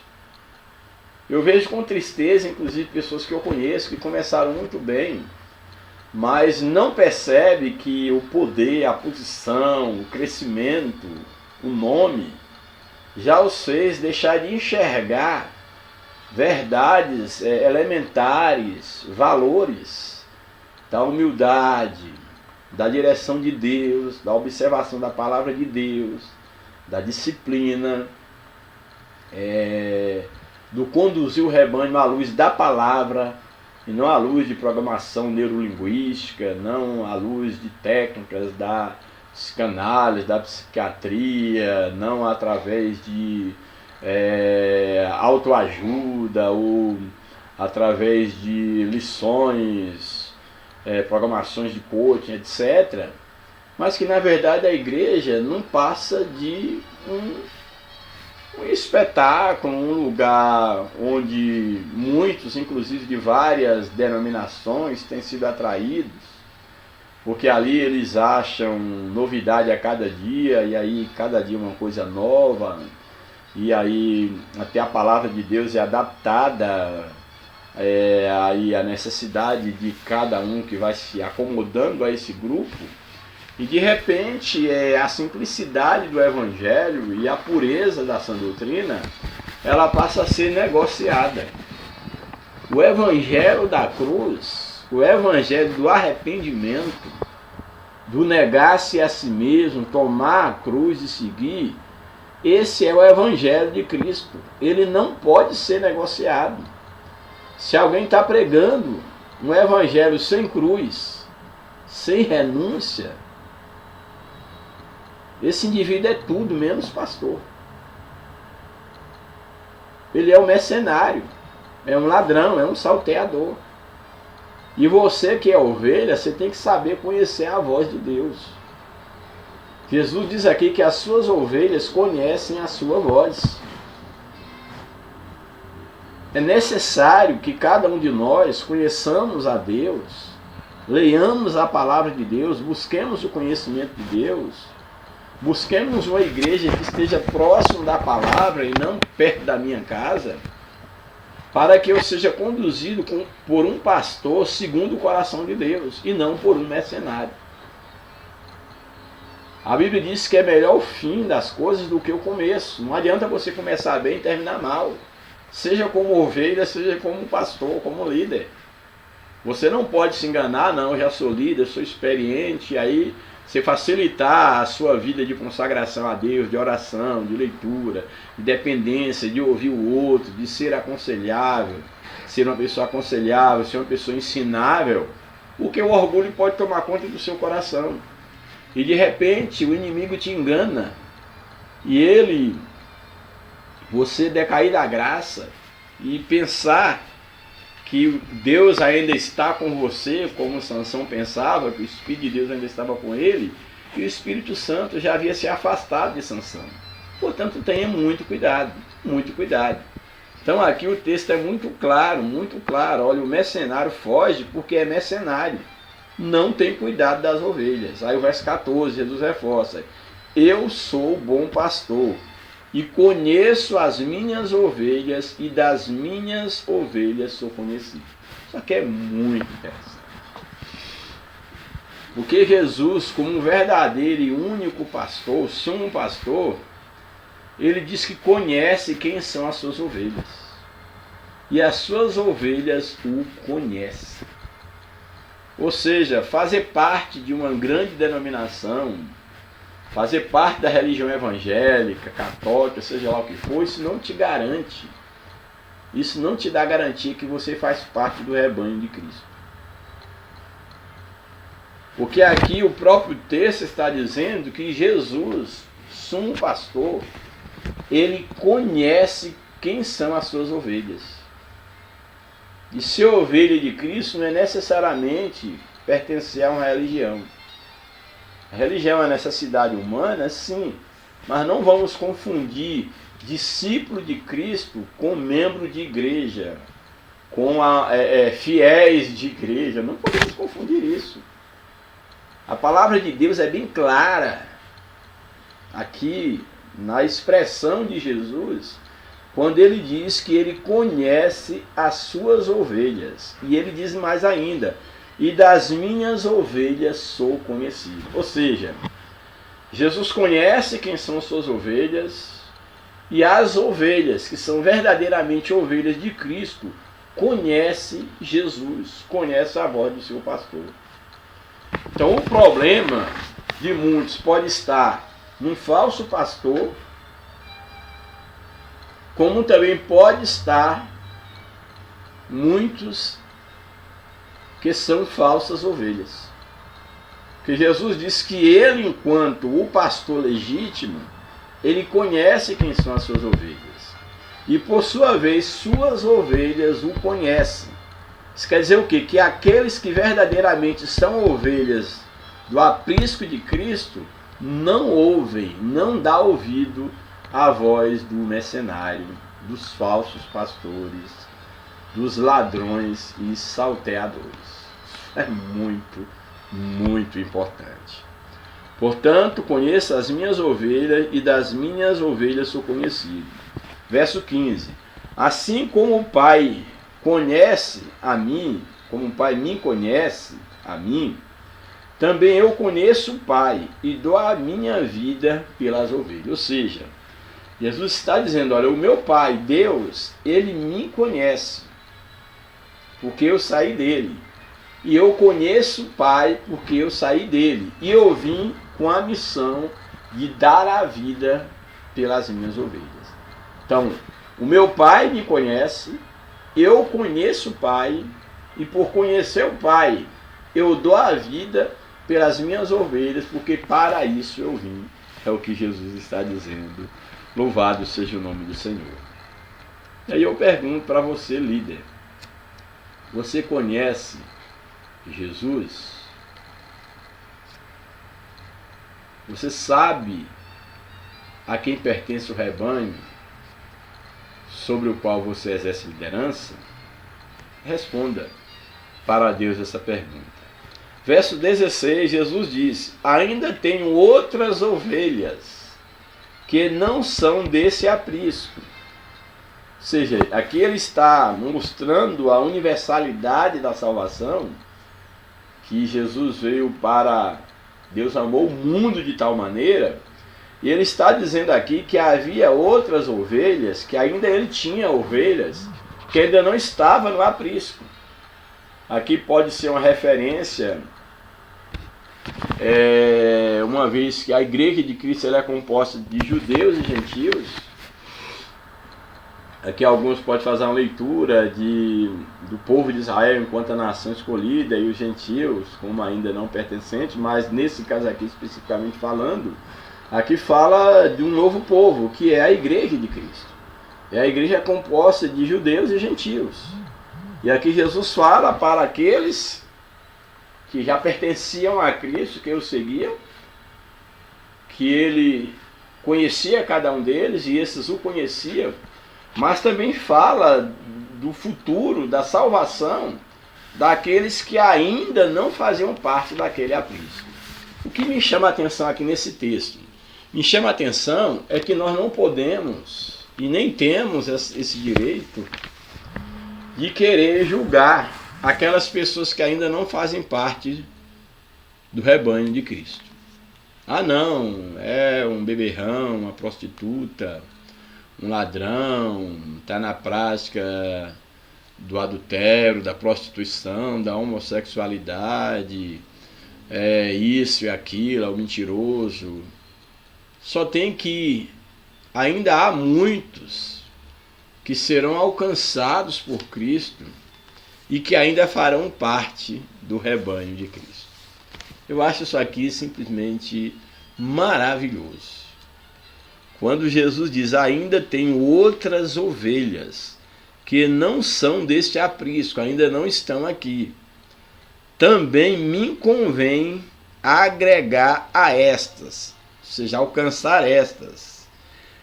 Eu vejo com tristeza, inclusive, pessoas que eu conheço que começaram muito bem, mas não percebe que o poder, a posição, o crescimento, o nome, já os fez deixar de enxergar verdades elementares, valores da humildade, da direção de Deus, da observação da palavra de Deus, da disciplina, do conduzir o rebanho à luz da palavra, e não à luz de programação neurolinguística, não à luz de técnicas da psicanálise, da psiquiatria, não através de autoajuda ou através de lições, programações de coaching, etc. Mas que na verdade a igreja não passa de um espetáculo, um lugar onde muitos, inclusive de várias denominações, têm sido atraídos, porque ali eles acham novidade a cada dia, e aí cada dia uma coisa nova, e aí até a palavra de Deus é adaptada aí a necessidade de cada um que vai se acomodando a esse grupo. E de repente a simplicidade do Evangelho e a pureza da sã doutrina, ela passa a ser negociada. O Evangelho da cruz, o Evangelho do arrependimento, do negar-se a si mesmo, tomar a cruz e seguir, esse é o Evangelho de Cristo. Ele não pode ser negociado. Se alguém está pregando um Evangelho sem cruz, sem renúncia, esse indivíduo é tudo menos pastor. Ele é um mercenário, é um ladrão, é um salteador. E você que é ovelha, você tem que saber conhecer a voz de Deus. Jesus diz aqui que as suas ovelhas conhecem a sua voz. É necessário que cada um de nós conheçamos a Deus, leiamos a palavra de Deus, busquemos o conhecimento de Deus, busquemos uma igreja que esteja próximo da palavra e não perto da minha casa, para que eu seja conduzido por um pastor segundo o coração de Deus e não por um mercenário. A Bíblia diz que é melhor o fim das coisas do que o começo. Não adianta você começar bem e terminar mal. Seja como ovelha, seja como pastor, como líder. Você não pode se enganar, não, eu já sou líder, sou experiente, e aí você facilitar a sua vida de consagração a Deus, de oração, de leitura, de dependência, de ouvir o outro, de ser aconselhável, ser uma pessoa aconselhável, ser uma pessoa ensinável, porque o orgulho pode tomar conta do seu coração. E de repente o inimigo te engana, e você decair da graça e pensar que Deus ainda está com você, como Sansão pensava, que o Espírito de Deus ainda estava com ele, e o Espírito Santo já havia se afastado de Sansão. Portanto, tenha muito cuidado, muito cuidado. Então aqui o texto é muito claro, muito claro. Olha, o mercenário foge porque é mercenário. Não tem cuidado das ovelhas. Aí o verso 14, Jesus reforça: eu sou o bom pastor e conheço as minhas ovelhas, e das minhas ovelhas sou conhecido. Isso aqui é muito interessante. Porque Jesus, como um verdadeiro e único pastor, sumo pastor, ele diz que conhece quem são as suas ovelhas. E as suas ovelhas o conhecem. Ou seja, fazer parte de uma grande denominação, fazer parte da religião evangélica, católica, seja lá o que for, isso não te garante. Isso não te dá garantia que você faz parte do rebanho de Cristo. Porque aqui o próprio texto está dizendo que Jesus, sumo pastor, ele conhece quem são as suas ovelhas. E ser ovelha de Cristo não é necessariamente pertencer a uma religião. A religião é necessidade humana, sim, mas não vamos confundir discípulo de Cristo com membro de igreja, com fiéis de igreja. Não podemos confundir isso. A palavra de Deus é bem clara aqui na expressão de Jesus, quando ele diz que ele conhece as suas ovelhas. E ele diz mais ainda: e das minhas ovelhas sou conhecido. Ou seja, Jesus conhece quem são suas ovelhas, e as ovelhas que são verdadeiramente ovelhas de Cristo conhece Jesus, conhece a voz do seu pastor. Então o problema de muitos pode estar num falso pastor, como também pode estar muitos que são falsas ovelhas. Porque Jesus disse que ele, enquanto o pastor legítimo, ele conhece quem são as suas ovelhas. E por sua vez, suas ovelhas o conhecem. Isso quer dizer o quê? Que aqueles que verdadeiramente são ovelhas do aprisco de Cristo não ouvem, não dá ouvido à voz do mercenário, dos falsos pastores, dos ladrões e salteadores. Isso é muito, muito importante. Portanto, conheça as minhas ovelhas e das minhas ovelhas sou conhecido. Verso 15. Assim como o Pai conhece a mim, como o Pai me conhece a mim, também eu conheço o Pai e dou a minha vida pelas ovelhas. Ou seja, Jesus está dizendo, olha, o meu Pai, Deus, ele me conhece, porque eu saí dele. E eu conheço o Pai, porque eu saí dele. E eu vim com a missão de dar a vida pelas minhas ovelhas. Então, o meu Pai me conhece, eu conheço o Pai, e por conhecer o Pai, eu dou a vida pelas minhas ovelhas, porque para isso eu vim. É o que Jesus está dizendo. Louvado seja o nome do Senhor. E aí eu pergunto para você, líder, você conhece Jesus? Você sabe a quem pertence o rebanho sobre o qual você exerce liderança? Responda para Deus essa pergunta. Verso 16, Jesus diz, ainda tenho outras ovelhas que não são desse aprisco. Ou seja, aqui ele está mostrando a universalidade da salvação, que Jesus veio para... Deus amou o mundo de tal maneira, e ele está dizendo aqui que havia outras ovelhas, que ainda ele tinha ovelhas, que ainda não estavam no aprisco. Aqui pode ser uma referência, uma vez que a igreja de Cristo ela é composta de judeus e gentios. Aqui alguns podem fazer uma leitura do povo de Israel enquanto a nação escolhida e os gentios como ainda não pertencentes, mas nesse caso aqui especificamente falando, aqui fala de um novo povo, que é a igreja de Cristo. É a igreja composta de judeus e gentios. E aqui Jesus fala para aqueles que já pertenciam a Cristo, que o seguiam, que ele conhecia cada um deles e esses o conheciam, mas também fala do futuro, da salvação daqueles que ainda não faziam parte daquele aprisco. O que me chama a atenção aqui nesse texto? Me chama a atenção é que nós não podemos e nem temos esse direito de querer julgar aquelas pessoas que ainda não fazem parte do rebanho de Cristo. Ah não, é um beberrão, uma prostituta, um ladrão, está na prática do adultério, da prostituição, da homossexualidade, é isso e aquilo, é o mentiroso. Só tem que ainda há muitos que serão alcançados por Cristo e que ainda farão parte do rebanho de Cristo. Eu acho isso aqui simplesmente maravilhoso. Quando Jesus diz, ainda tenho outras ovelhas que não são deste aprisco, ainda não estão aqui. Também me convém agregar a estas, ou seja, alcançar estas.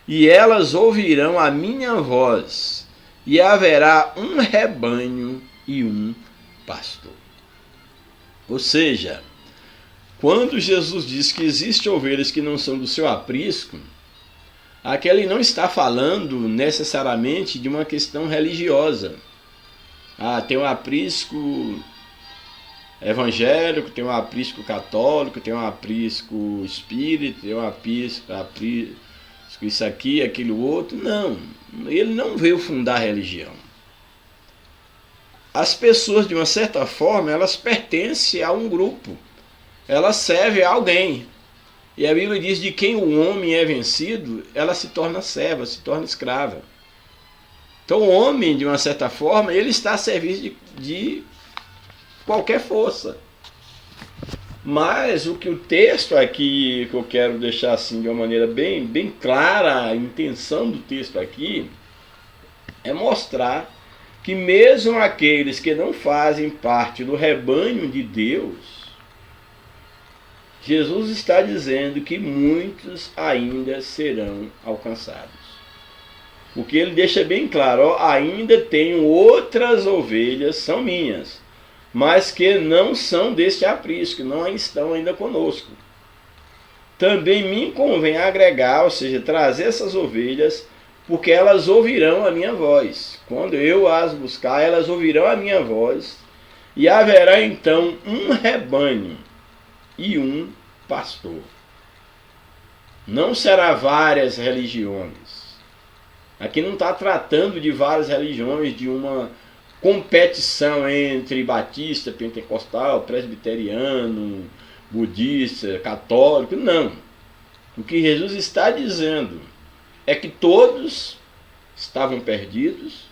E elas ouvirão a minha voz, e haverá um rebanho e um pastor. Ou seja, quando Jesus diz que existem ovelhas que não são do seu aprisco, aqui ele não está falando necessariamente de uma questão religiosa. Ah, tem um aprisco evangélico, tem um aprisco católico, tem um aprisco espírita, tem um aprisco isso aqui, aquilo outro. Não, ele não veio fundar religião. As pessoas, de uma certa forma, elas pertencem a um grupo. ela serve a alguém. E a Bíblia diz: de quem o homem é vencido, ela se torna serva, se torna escrava. Então o homem, de uma certa forma, ele está a serviço de qualquer força. Mas o que o texto aqui, que eu quero deixar assim de uma maneira bem clara, a intenção do texto aqui, é mostrar que mesmo aqueles que não fazem parte do rebanho de Deus, Jesus está dizendo que muitos ainda serão alcançados. Porque ele deixa bem claro, ó, ainda tenho outras ovelhas, são minhas, mas que não são deste aprisco, que não estão ainda conosco. Também me convém agregar, ou seja, trazer essas ovelhas, porque elas ouvirão a minha voz. Quando eu as buscar, elas ouvirão a minha voz, e haverá então um rebanho e um pastor. Não será várias religiões. Aqui não está tratando de várias religiões, de uma competição entre batista, pentecostal, presbiteriano, budista, católico. Não. O que Jesus está dizendo é que todos estavam perdidos,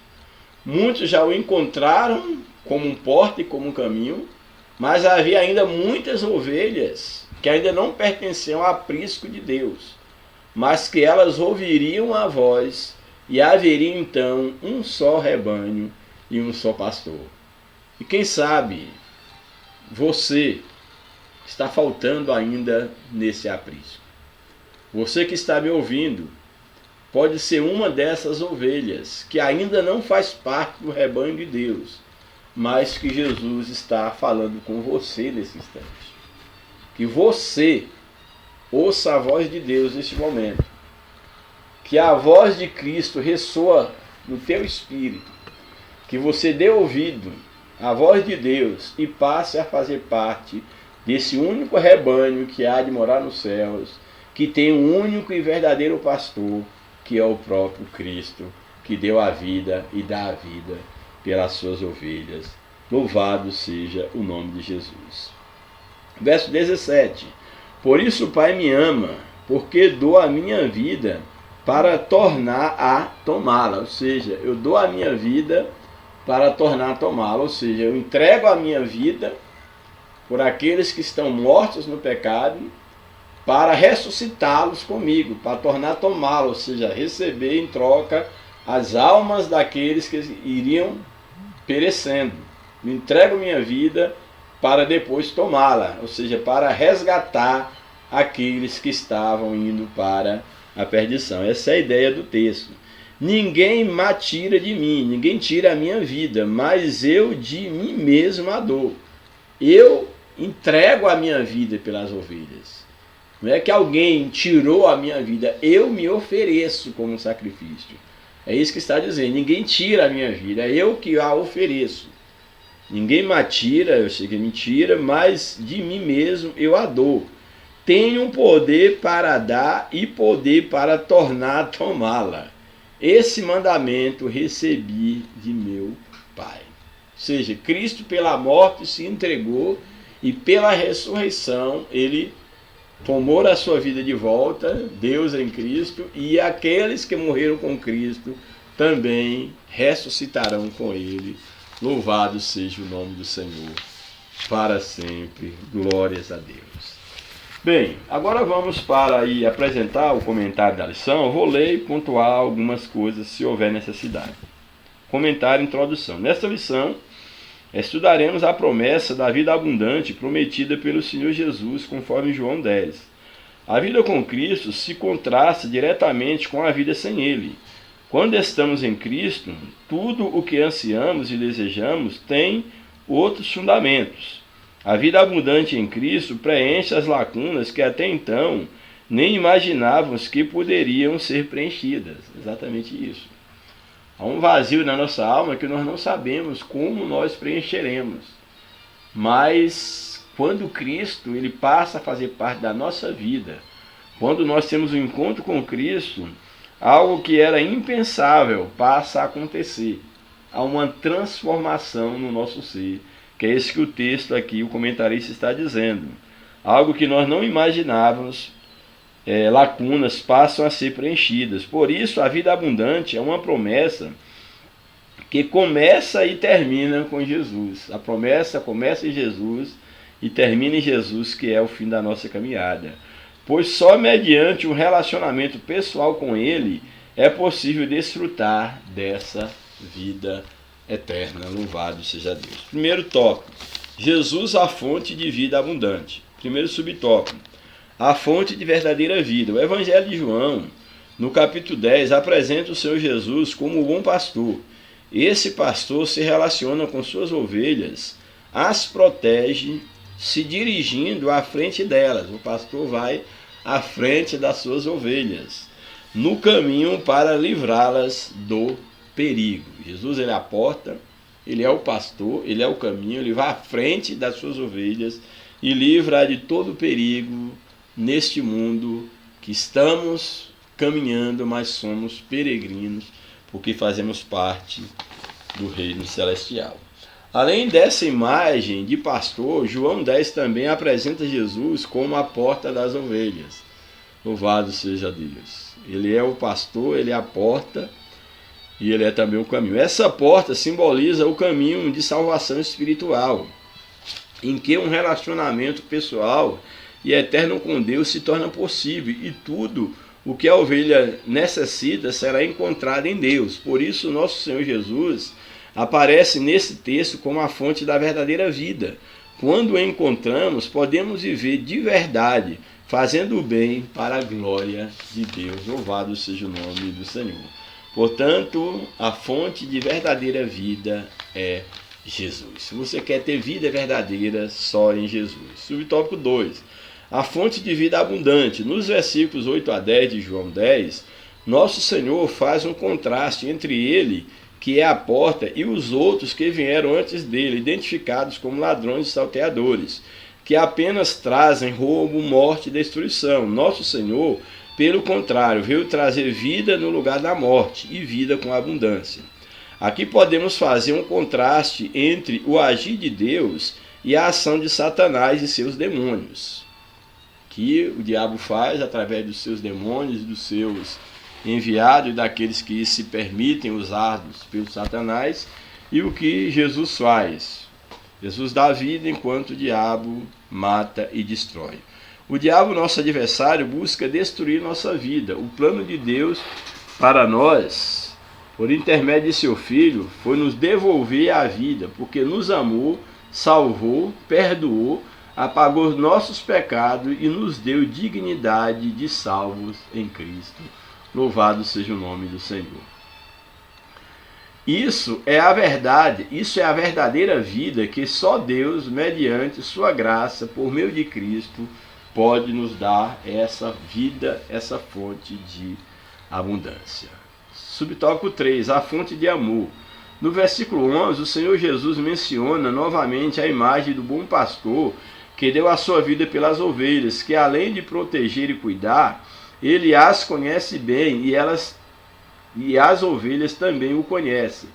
muitos já o encontraram como um porta e como um caminho, mas havia ainda muitas ovelhas que ainda não pertenciam ao aprisco de Deus, mas que elas ouviriam a voz e haveria então um só rebanho e um só pastor. E quem sabe você está faltando ainda nesse aprisco. Você que está me ouvindo pode ser uma dessas ovelhas que ainda não faz parte do rebanho de Deus, mas que Jesus está falando com você nesse instante. Que você ouça a voz de Deus neste momento. Que a voz de Cristo ressoa no teu espírito. Que você dê ouvido à voz de Deus e passe a fazer parte desse único rebanho que há de morar nos céus, que tem um único e verdadeiro pastor, que é o próprio Cristo, que deu a vida e dá a vida pelas suas ovelhas. Louvado seja o nome de Jesus. Verso 17. Por isso o Pai me ama, porque dou a minha vida para tornar a tomá-la. Ou seja, eu dou a minha vida para tornar a tomá-la. Ou seja, eu entrego a minha vida por aqueles que estão mortos no pecado, para ressuscitá-los comigo, para tornar a tomá-la. Ou seja, receber em troca as almas daqueles que iriam perecendo. Me entrego minha vida para depois tomá-la. Ou seja, para resgatar aqueles que estavam indo para a perdição. Essa é a ideia do texto. Ninguém me tira de mim, ninguém tira a minha vida, mas eu de mim mesmo a dou. Eu entrego a minha vida pelas ovelhas. Não é que alguém tirou a minha vida, eu me ofereço como um sacrifício. É isso que está dizendo, ninguém tira a minha vida, é eu que a ofereço. Ninguém me tira, eu sei que é mentira, mas de mim mesmo eu a dou. Tenho poder para dar e poder para tornar a tomá-la. Esse mandamento recebi de meu Pai. Ou seja, Cristo pela morte se entregou e pela ressurreição ele tomou a sua vida de volta, Deus em Cristo, e aqueles que morreram com Cristo também ressuscitarão com ele. Louvado seja o nome do Senhor para sempre. Glórias a Deus. Bem, agora vamos para aí apresentar o comentário da lição. Eu vou ler e pontuar algumas coisas se houver necessidade. Comentário e introdução. Nesta lição, estudaremos a promessa da vida abundante prometida pelo Senhor Jesus, conforme João 10. A vida com Cristo se contrasta diretamente com a vida sem Ele. Quando estamos em Cristo, tudo o que ansiamos e desejamos tem outros fundamentos. A vida abundante em Cristo preenche as lacunas que até então nem imaginávamos que poderiam ser preenchidas. Exatamente isso. Há um vazio na nossa alma que nós não sabemos como nós preencheremos. Mas quando Cristo ele passa a fazer parte da nossa vida, quando nós temos um encontro com Cristo, algo que era impensável passa a acontecer. Há uma transformação no nosso ser, que é isso que o texto aqui, o comentarista está dizendo. algo que nós não imaginávamos, lacunas passam a ser preenchidas. Por isso, a vida abundante é uma promessa que começa e termina com Jesus. A promessa começa em Jesus e termina em Jesus, que é o fim da nossa caminhada. Pois só mediante um relacionamento pessoal com Ele é possível desfrutar dessa vida eterna. Louvado seja Deus. Primeiro tópico: Jesus, a fonte de vida abundante. Primeiro subtópico: a fonte de verdadeira vida. O Evangelho de João, no capítulo 10, apresenta o Senhor Jesus como o bom pastor. Esse pastor se relaciona com suas ovelhas, as protege, se dirigindo à frente delas. O pastor vai à frente das suas ovelhas, no caminho para livrá-las do perigo. Jesus, ele é a porta, ele é o pastor, ele é o caminho, ele vai à frente das suas ovelhas e livra de todo perigo neste mundo que estamos caminhando, mas somos peregrinos, porque fazemos parte do reino celestial. Além dessa imagem de pastor, João 10 também apresenta Jesus como a porta das ovelhas. Louvado seja Deus. Ele é o pastor, ele é a porta e ele é também o caminho. Essa porta simboliza o caminho de salvação espiritual, em que um relacionamento pessoal e eterno com Deus se torna possível, e tudo o que a ovelha necessita será encontrado em Deus. Por isso, nosso Senhor Jesus aparece nesse texto como a fonte da verdadeira vida. Quando o encontramos, podemos viver de verdade, fazendo o bem para a glória de Deus. Louvado seja o nome do Senhor. Portanto, a fonte de verdadeira vida é Jesus. Se você quer ter vida verdadeira, só em Jesus. Subtópico 2. A fonte de vida abundante. Nos versículos 8 a 10 de João 10, nosso Senhor faz um contraste entre ele, que é a porta, e os outros que vieram antes dele, identificados como ladrões e salteadores, que apenas trazem roubo, morte e destruição. Nosso Senhor, pelo contrário, veio trazer vida no lugar da morte, e vida com abundância. Aqui podemos fazer um contraste entre o agir de Deus e a ação de Satanás e seus demônios, que o diabo faz através dos seus demônios, dos seus enviados e daqueles que se permitem usados pelo Satanás, e o que Jesus faz. Jesus dá vida enquanto o diabo mata e destrói. O diabo, nosso adversário, busca destruir nossa vida. O plano de Deus para nós, por intermédio de seu Filho, foi nos devolver a vida, porque nos amou, salvou, perdoou, apagou nossos pecados e nos deu dignidade de salvos em Cristo. Louvado seja o nome do Senhor. Isso é a verdade, isso é a verdadeira vida que só Deus, mediante sua graça, por meio de Cristo, pode nos dar essa vida, essa fonte de abundância. Subtópico 3, a fonte de amor. No versículo 11, o Senhor Jesus menciona novamente a imagem do bom pastor que deu a sua vida pelas ovelhas, que além de proteger e cuidar, ele as conhece bem e as ovelhas também o conhecem.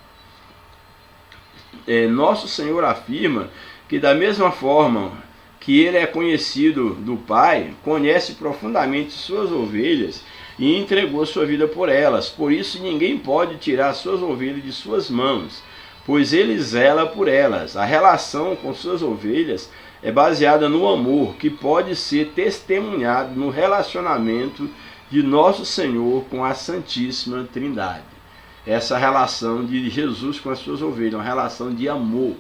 Nosso Senhor afirma que da mesma forma que ele é conhecido do Pai, conhece profundamente suas ovelhas e entregou sua vida por elas. Por isso ninguém pode tirar suas ovelhas de suas mãos, pois ele zela por elas. A relação com suas ovelhas é baseada no amor, que pode ser testemunhado no relacionamento de nosso Senhor com a Santíssima Trindade. Essa relação de Jesus com as suas ovelhas, uma relação de amor,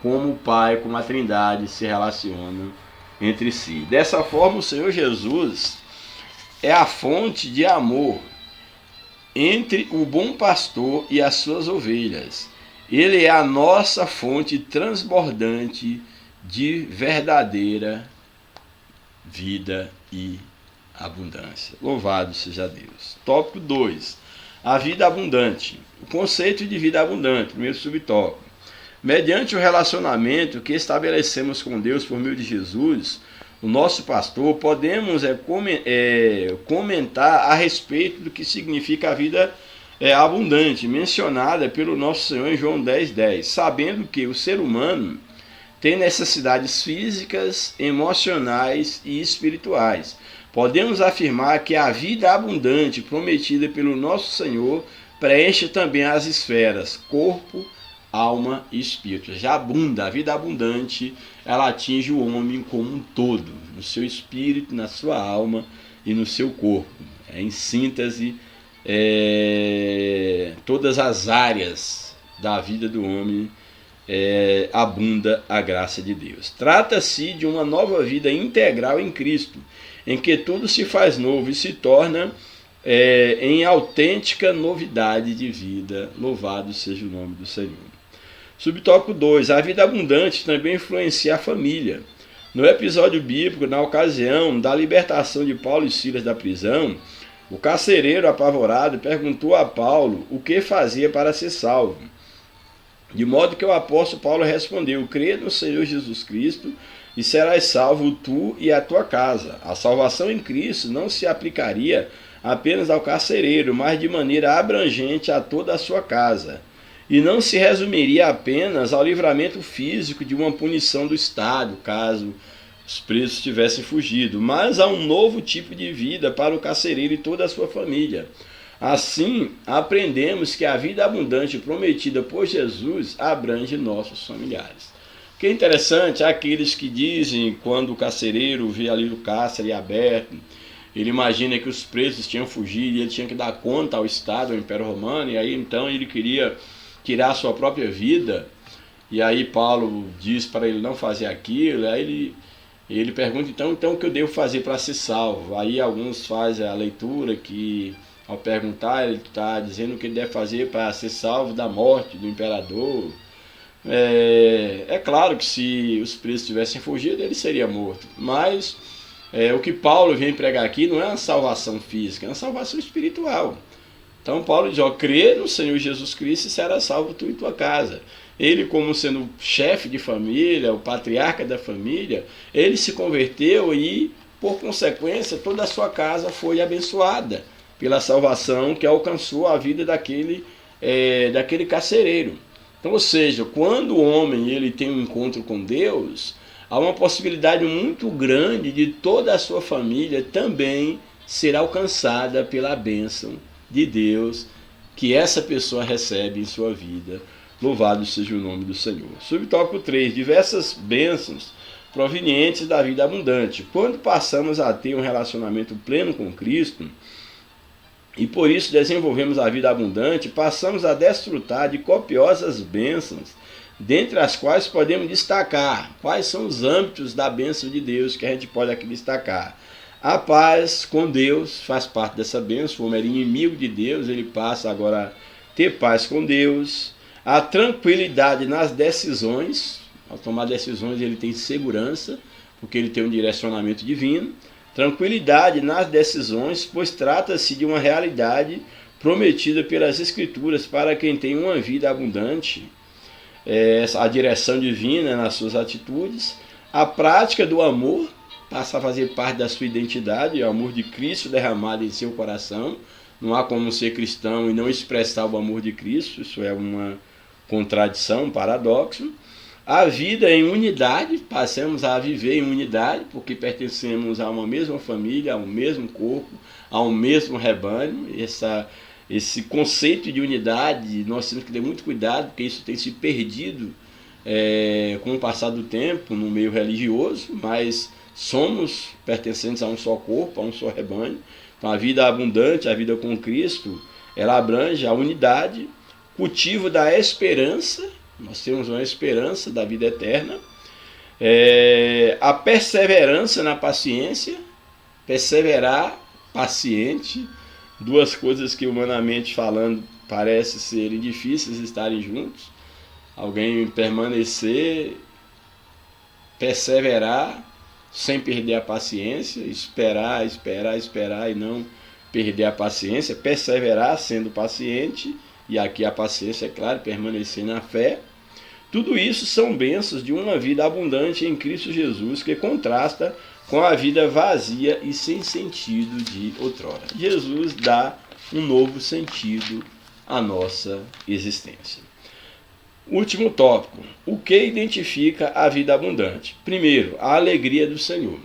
como o Pai, como a Trindade se relacionam entre si. Dessa forma, o Senhor Jesus é a fonte de amor entre o bom pastor e as suas ovelhas. Ele é a nossa fonte transbordante de verdadeira vida e abundância. Louvado seja Deus. Tópico 2. A vida abundante. O conceito de vida abundante, primeiro subtópico. Mediante o relacionamento que estabelecemos com Deus por meio de Jesus, o nosso pastor, podemos comentar a respeito do que significa a vida abundante, mencionada pelo nosso Senhor em João 10:10, sabendo que o ser humano tem necessidades físicas, emocionais e espirituais. Podemos afirmar que a vida abundante prometida pelo nosso Senhor preenche também as esferas corpo, alma e espírito. Já abunda, a vida abundante, ela atinge o homem como um todo, no seu espírito, na sua alma e no seu corpo. Em síntese, todas as áreas da vida do homem abunda a graça de Deus. Trata-se de uma nova vida integral em Cristo, em que tudo se faz novo e se torna em autêntica novidade de vida. Louvado seja o nome do Senhor. Subtópico 2. A vida abundante também influencia a família. No episódio bíblico, na ocasião da libertação de Paulo e Silas da prisão, o carcereiro apavorado perguntou a Paulo o que fazia para ser salvo. De modo que o apóstolo Paulo respondeu: crê no Senhor Jesus Cristo e serás salvo tu e a tua casa. A salvação em Cristo não se aplicaria apenas ao carcereiro, mas de maneira abrangente a toda a sua casa. E não se resumiria apenas ao livramento físico de uma punição do Estado, caso os presos tivessem fugido, mas a um novo tipo de vida para o carcereiro e toda a sua família. Assim, aprendemos que a vida abundante prometida por Jesus abrange nossos familiares. O que é interessante, aqueles que dizem, quando o carcereiro vê ali o cárcere aberto, ele imagina que os presos tinham fugido e ele tinha que dar conta ao Estado, ao Império Romano, e aí então ele queria tirar a sua própria vida, e aí Paulo diz para ele não fazer aquilo, aí ele pergunta, então o que eu devo fazer para ser salvo? Aí alguns fazem a leitura que, ao perguntar, ele está dizendo o que ele deve fazer para ser salvo da morte do imperador. É claro que se os presos tivessem fugido, ele seria morto, mas o que Paulo vem pregar aqui não é uma salvação física, é uma salvação espiritual. Então Paulo diz, crê no Senhor Jesus Cristo e será salvo tu e tua casa. Ele, como sendo chefe de família, o patriarca da família, ele se converteu e, por consequência, toda a sua casa foi abençoada pela salvação que alcançou a vida daquele carcereiro. Então, ou seja, quando o homem ele tem um encontro com Deus, há uma possibilidade muito grande de toda a sua família também ser alcançada pela bênção de Deus que essa pessoa recebe em sua vida. Louvado seja o nome do Senhor. Subtópico 3. Diversas bênçãos provenientes da vida abundante. Quando passamos a ter um relacionamento pleno com Cristo, e por isso desenvolvemos a vida abundante, passamos a desfrutar de copiosas bênçãos, dentre as quais podemos destacar quais são os âmbitos da bênção de Deus que a gente pode aqui destacar. A paz com Deus faz parte dessa bênção. O homem era inimigo de Deus, ele passa agora a ter paz com Deus. A tranquilidade nas decisões, ao tomar decisões ele tem segurança, porque ele tem um direcionamento divino. Tranquilidade nas decisões, pois trata-se de uma realidade prometida pelas Escrituras para quem tem uma vida abundante. A direção divina nas suas atitudes. A prática do amor passa a fazer parte da sua identidade, o amor de Cristo derramado em seu coração. Não há como ser cristão e não expressar o amor de Cristo, isso é uma contradição, um paradoxo. A vida em unidade, passamos a viver em unidade, porque pertencemos a uma mesma família, a um mesmo corpo, a um mesmo rebanho. Esse conceito de unidade, nós temos que ter muito cuidado, porque isso tem se perdido com o passar do tempo no meio religioso, mas somos pertencentes a um só corpo, a um só rebanho. Então a vida abundante, a vida com Cristo, ela abrange a unidade, cultivo da esperança. Nós temos uma esperança da vida eterna, a perseverança na paciência, perseverar, paciente, duas coisas que humanamente falando parecem serem difíceis estarem juntos. Alguém permanecer, perseverar, sem perder a paciência, esperar e não perder a paciência, perseverar sendo paciente, e aqui a paciência, é claro, permanecer na fé. Tudo isso são bênçãos de uma vida abundante em Cristo Jesus, que contrasta com a vida vazia e sem sentido de outrora. Jesus dá um novo sentido à nossa existência. Último tópico. O que identifica a vida abundante? Primeiro, a alegria do Senhor.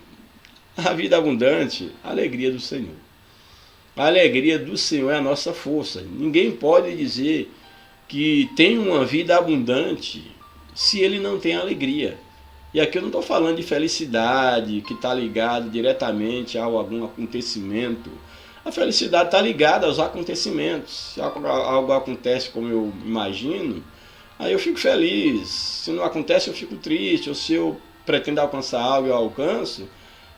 A vida abundante, a alegria do Senhor. A alegria do Senhor é a nossa força. Ninguém pode dizer que tem uma vida abundante se ele não tem alegria. E aqui eu não estou falando de felicidade que está ligado diretamente a algum acontecimento. A felicidade está ligada aos acontecimentos. Se algo acontece como eu imagino, aí eu fico feliz. Se não acontece, eu fico triste. Ou se eu pretendo alcançar algo e eu alcanço,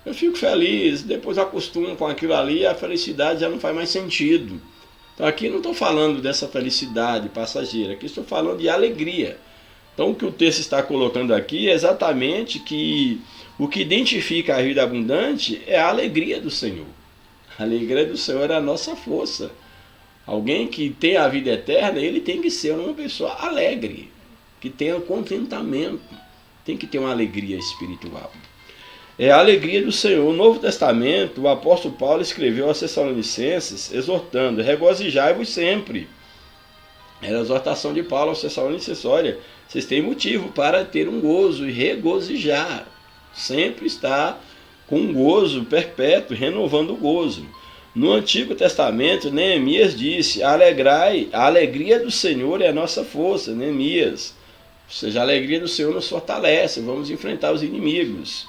eu fico feliz. Depois acostumo com aquilo ali e a felicidade já não faz mais sentido. Então aqui não estou falando dessa felicidade passageira. Aqui estou falando de alegria. Então o que o texto está colocando aqui é exatamente que o que identifica a vida abundante é a alegria do Senhor. A alegria do Senhor é a nossa força. Alguém que tem a vida eterna, ele tem que ser uma pessoa alegre, que tenha contentamento, tem que ter uma alegria espiritual. É a alegria do Senhor. No Novo Testamento, o apóstolo Paulo escreveu aos Tessalonicenses, exortando: regozijai-vos sempre. Era a exortação de Paulo aos Tessalonicenses: olha, vocês têm motivo para ter um gozo e regozijar. Sempre está com um gozo perpétuo, renovando o gozo. No Antigo Testamento, Neemias disse: alegrai, a alegria do Senhor é a nossa força. Neemias. Ou seja, a alegria do Senhor nos fortalece, vamos enfrentar os inimigos.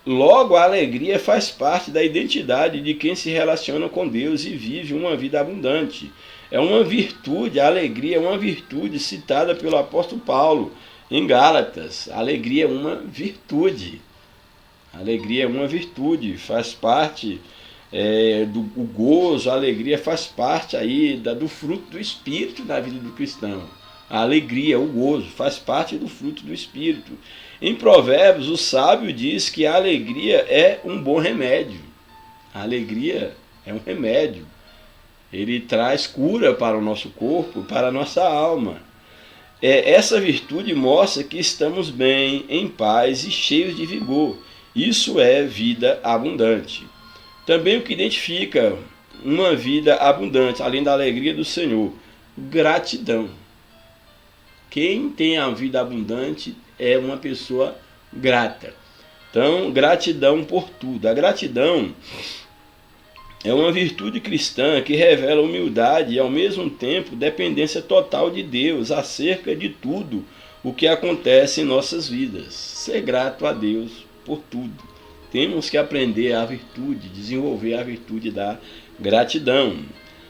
Logo, a alegria faz parte da identidade de quem se relaciona com Deus e vive uma vida abundante. É uma virtude, a alegria é uma virtude citada pelo apóstolo Paulo em Gálatas. A alegria é uma virtude. A alegria é uma virtude, faz parte do gozo, a alegria faz parte aí do fruto do Espírito na vida do cristão. A alegria, o gozo, faz parte do fruto do Espírito. Em Provérbios, o sábio diz que a alegria é um bom remédio. A alegria é um remédio. Ele traz cura para o nosso corpo, para a nossa alma. Essa virtude mostra que estamos bem, em paz e cheios de vigor. Isso é vida abundante. Também o que identifica uma vida abundante, além da alegria do Senhor: gratidão. Quem tem a vida abundante é uma pessoa grata. Então, gratidão por tudo. A gratidão é uma virtude cristã que revela humildade e, ao mesmo tempo, dependência total de Deus acerca de tudo o que acontece em nossas vidas. Ser grato a Deus por tudo. Temos que aprender a virtude, desenvolver a virtude da gratidão.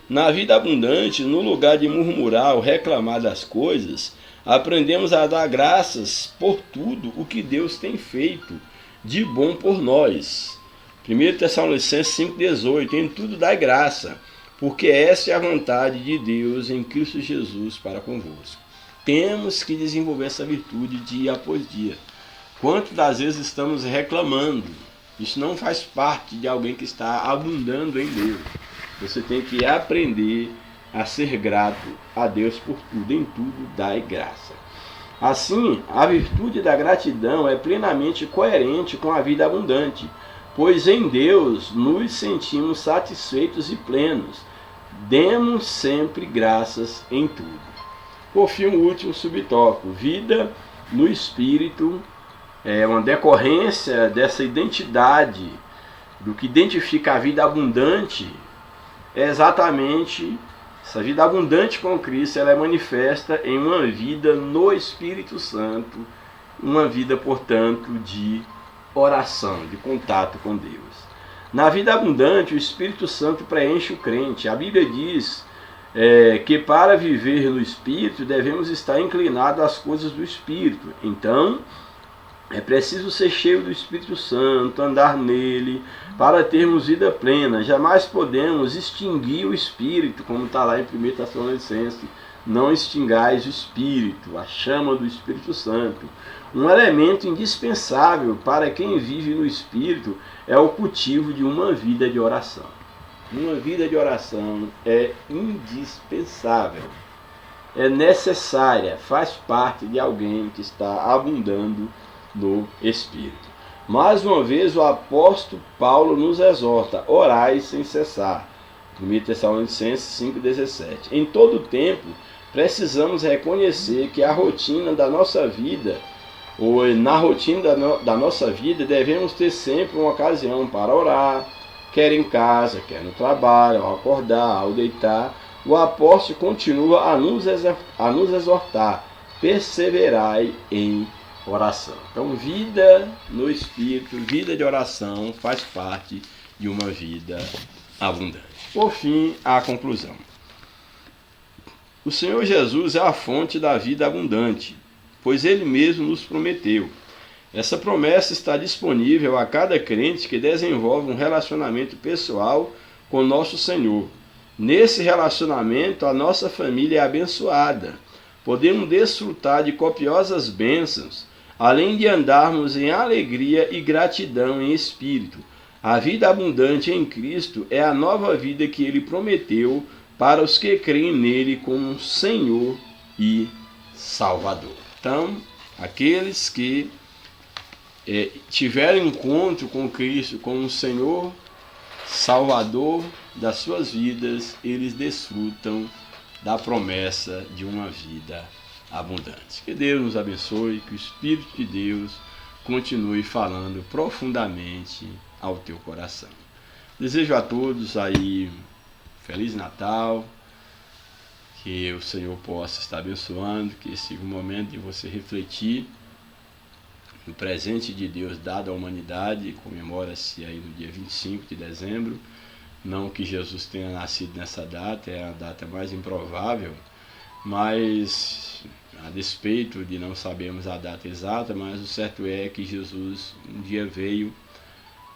Na vida abundante, no lugar de murmurar ou reclamar das coisas, aprendemos a dar graças por tudo o que Deus tem feito de bom por nós. 1 Tessalonicenses 5,18: em tudo dai graça, porque essa é a vontade de Deus em Cristo Jesus para convosco. Temos que desenvolver essa virtude dia após dia. Quantas das vezes estamos reclamando? Isso não faz parte de alguém que está abundando em Deus. Você tem que aprender a ser grato a Deus por tudo. Em tudo dai graça. Assim, a virtude da gratidão é plenamente coerente com a vida abundante, pois em Deus nos sentimos satisfeitos e plenos. Demos sempre graças em tudo. Por fim, o último subtópico: vida no Espírito. É uma decorrência dessa identidade, do que identifica a vida abundante. É exatamente essa vida abundante com Cristo. Ela é manifesta em uma vida no Espírito Santo, uma vida, portanto, de oração, de contato com Deus. Na vida abundante, o Espírito Santo preenche o crente. A Bíblia diz que para viver no Espírito devemos estar inclinados às coisas do Espírito. Então, é preciso ser cheio do Espírito Santo, andar nele, para termos vida plena. Jamais podemos extinguir o Espírito, como está lá em 1 Tessalonicenses: não extingais o Espírito, a chama do Espírito Santo. Um elemento indispensável para quem vive no Espírito é o cultivo de uma vida de oração. Uma vida de oração é indispensável, é necessária, faz parte de alguém que está abundando no Espírito. Mais uma vez, o apóstolo Paulo nos exorta: orai sem cessar. 1 Tessalonicenses 5,17. Em todo tempo, precisamos reconhecer que a rotina da nossa vida, ou na rotina da nossa vida, devemos ter sempre uma ocasião para orar, quer em casa, quer no trabalho, ao acordar, ao deitar. O apóstolo continua a nos exortar: perseverai em oração. Então, vida no Espírito, vida de oração, faz parte de uma vida abundante. Por fim, a conclusão. O Senhor Jesus é a fonte da vida abundante, pois Ele mesmo nos prometeu. Essa promessa está disponível a cada crente que desenvolve um relacionamento pessoal com nosso Senhor. Nesse relacionamento, a nossa família é abençoada. Podemos desfrutar de copiosas bênçãos, além de andarmos em alegria e gratidão em espírito. A vida abundante em Cristo é a nova vida que Ele prometeu para os que creem nele como Senhor e Salvador. Então, aqueles que tiverem encontro com Cristo como Senhor, Salvador das suas vidas, eles desfrutam da promessa de uma vida abundante. Que Deus nos abençoe, que o Espírito de Deus continue falando profundamente ao teu coração. Desejo a todos aí Feliz Natal, que o Senhor possa estar abençoando, que esse seja um momento de você refletir no presente de Deus dado à humanidade. Comemora-se aí no dia 25 de dezembro, não que Jesus tenha nascido nessa data, é a data mais improvável, mas a despeito de não sabermos a data exata, mas o certo é que Jesus um dia veio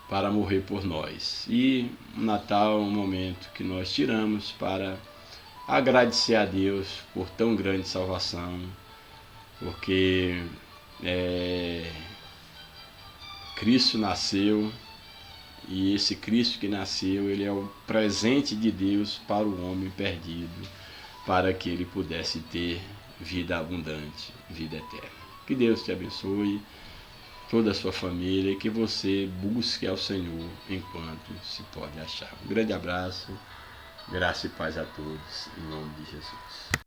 para morrer por nós. E o Natal é um momento que nós tiramos para agradecer a Deus por tão grande salvação, porque Cristo nasceu, e esse Cristo que nasceu, ele é o presente de Deus para o homem perdido, para que ele pudesse ter vida abundante, vida eterna. Que Deus te abençoe, toda a sua família, e que você busque ao Senhor enquanto se pode achar. Um grande abraço, graça e paz a todos, em nome de Jesus.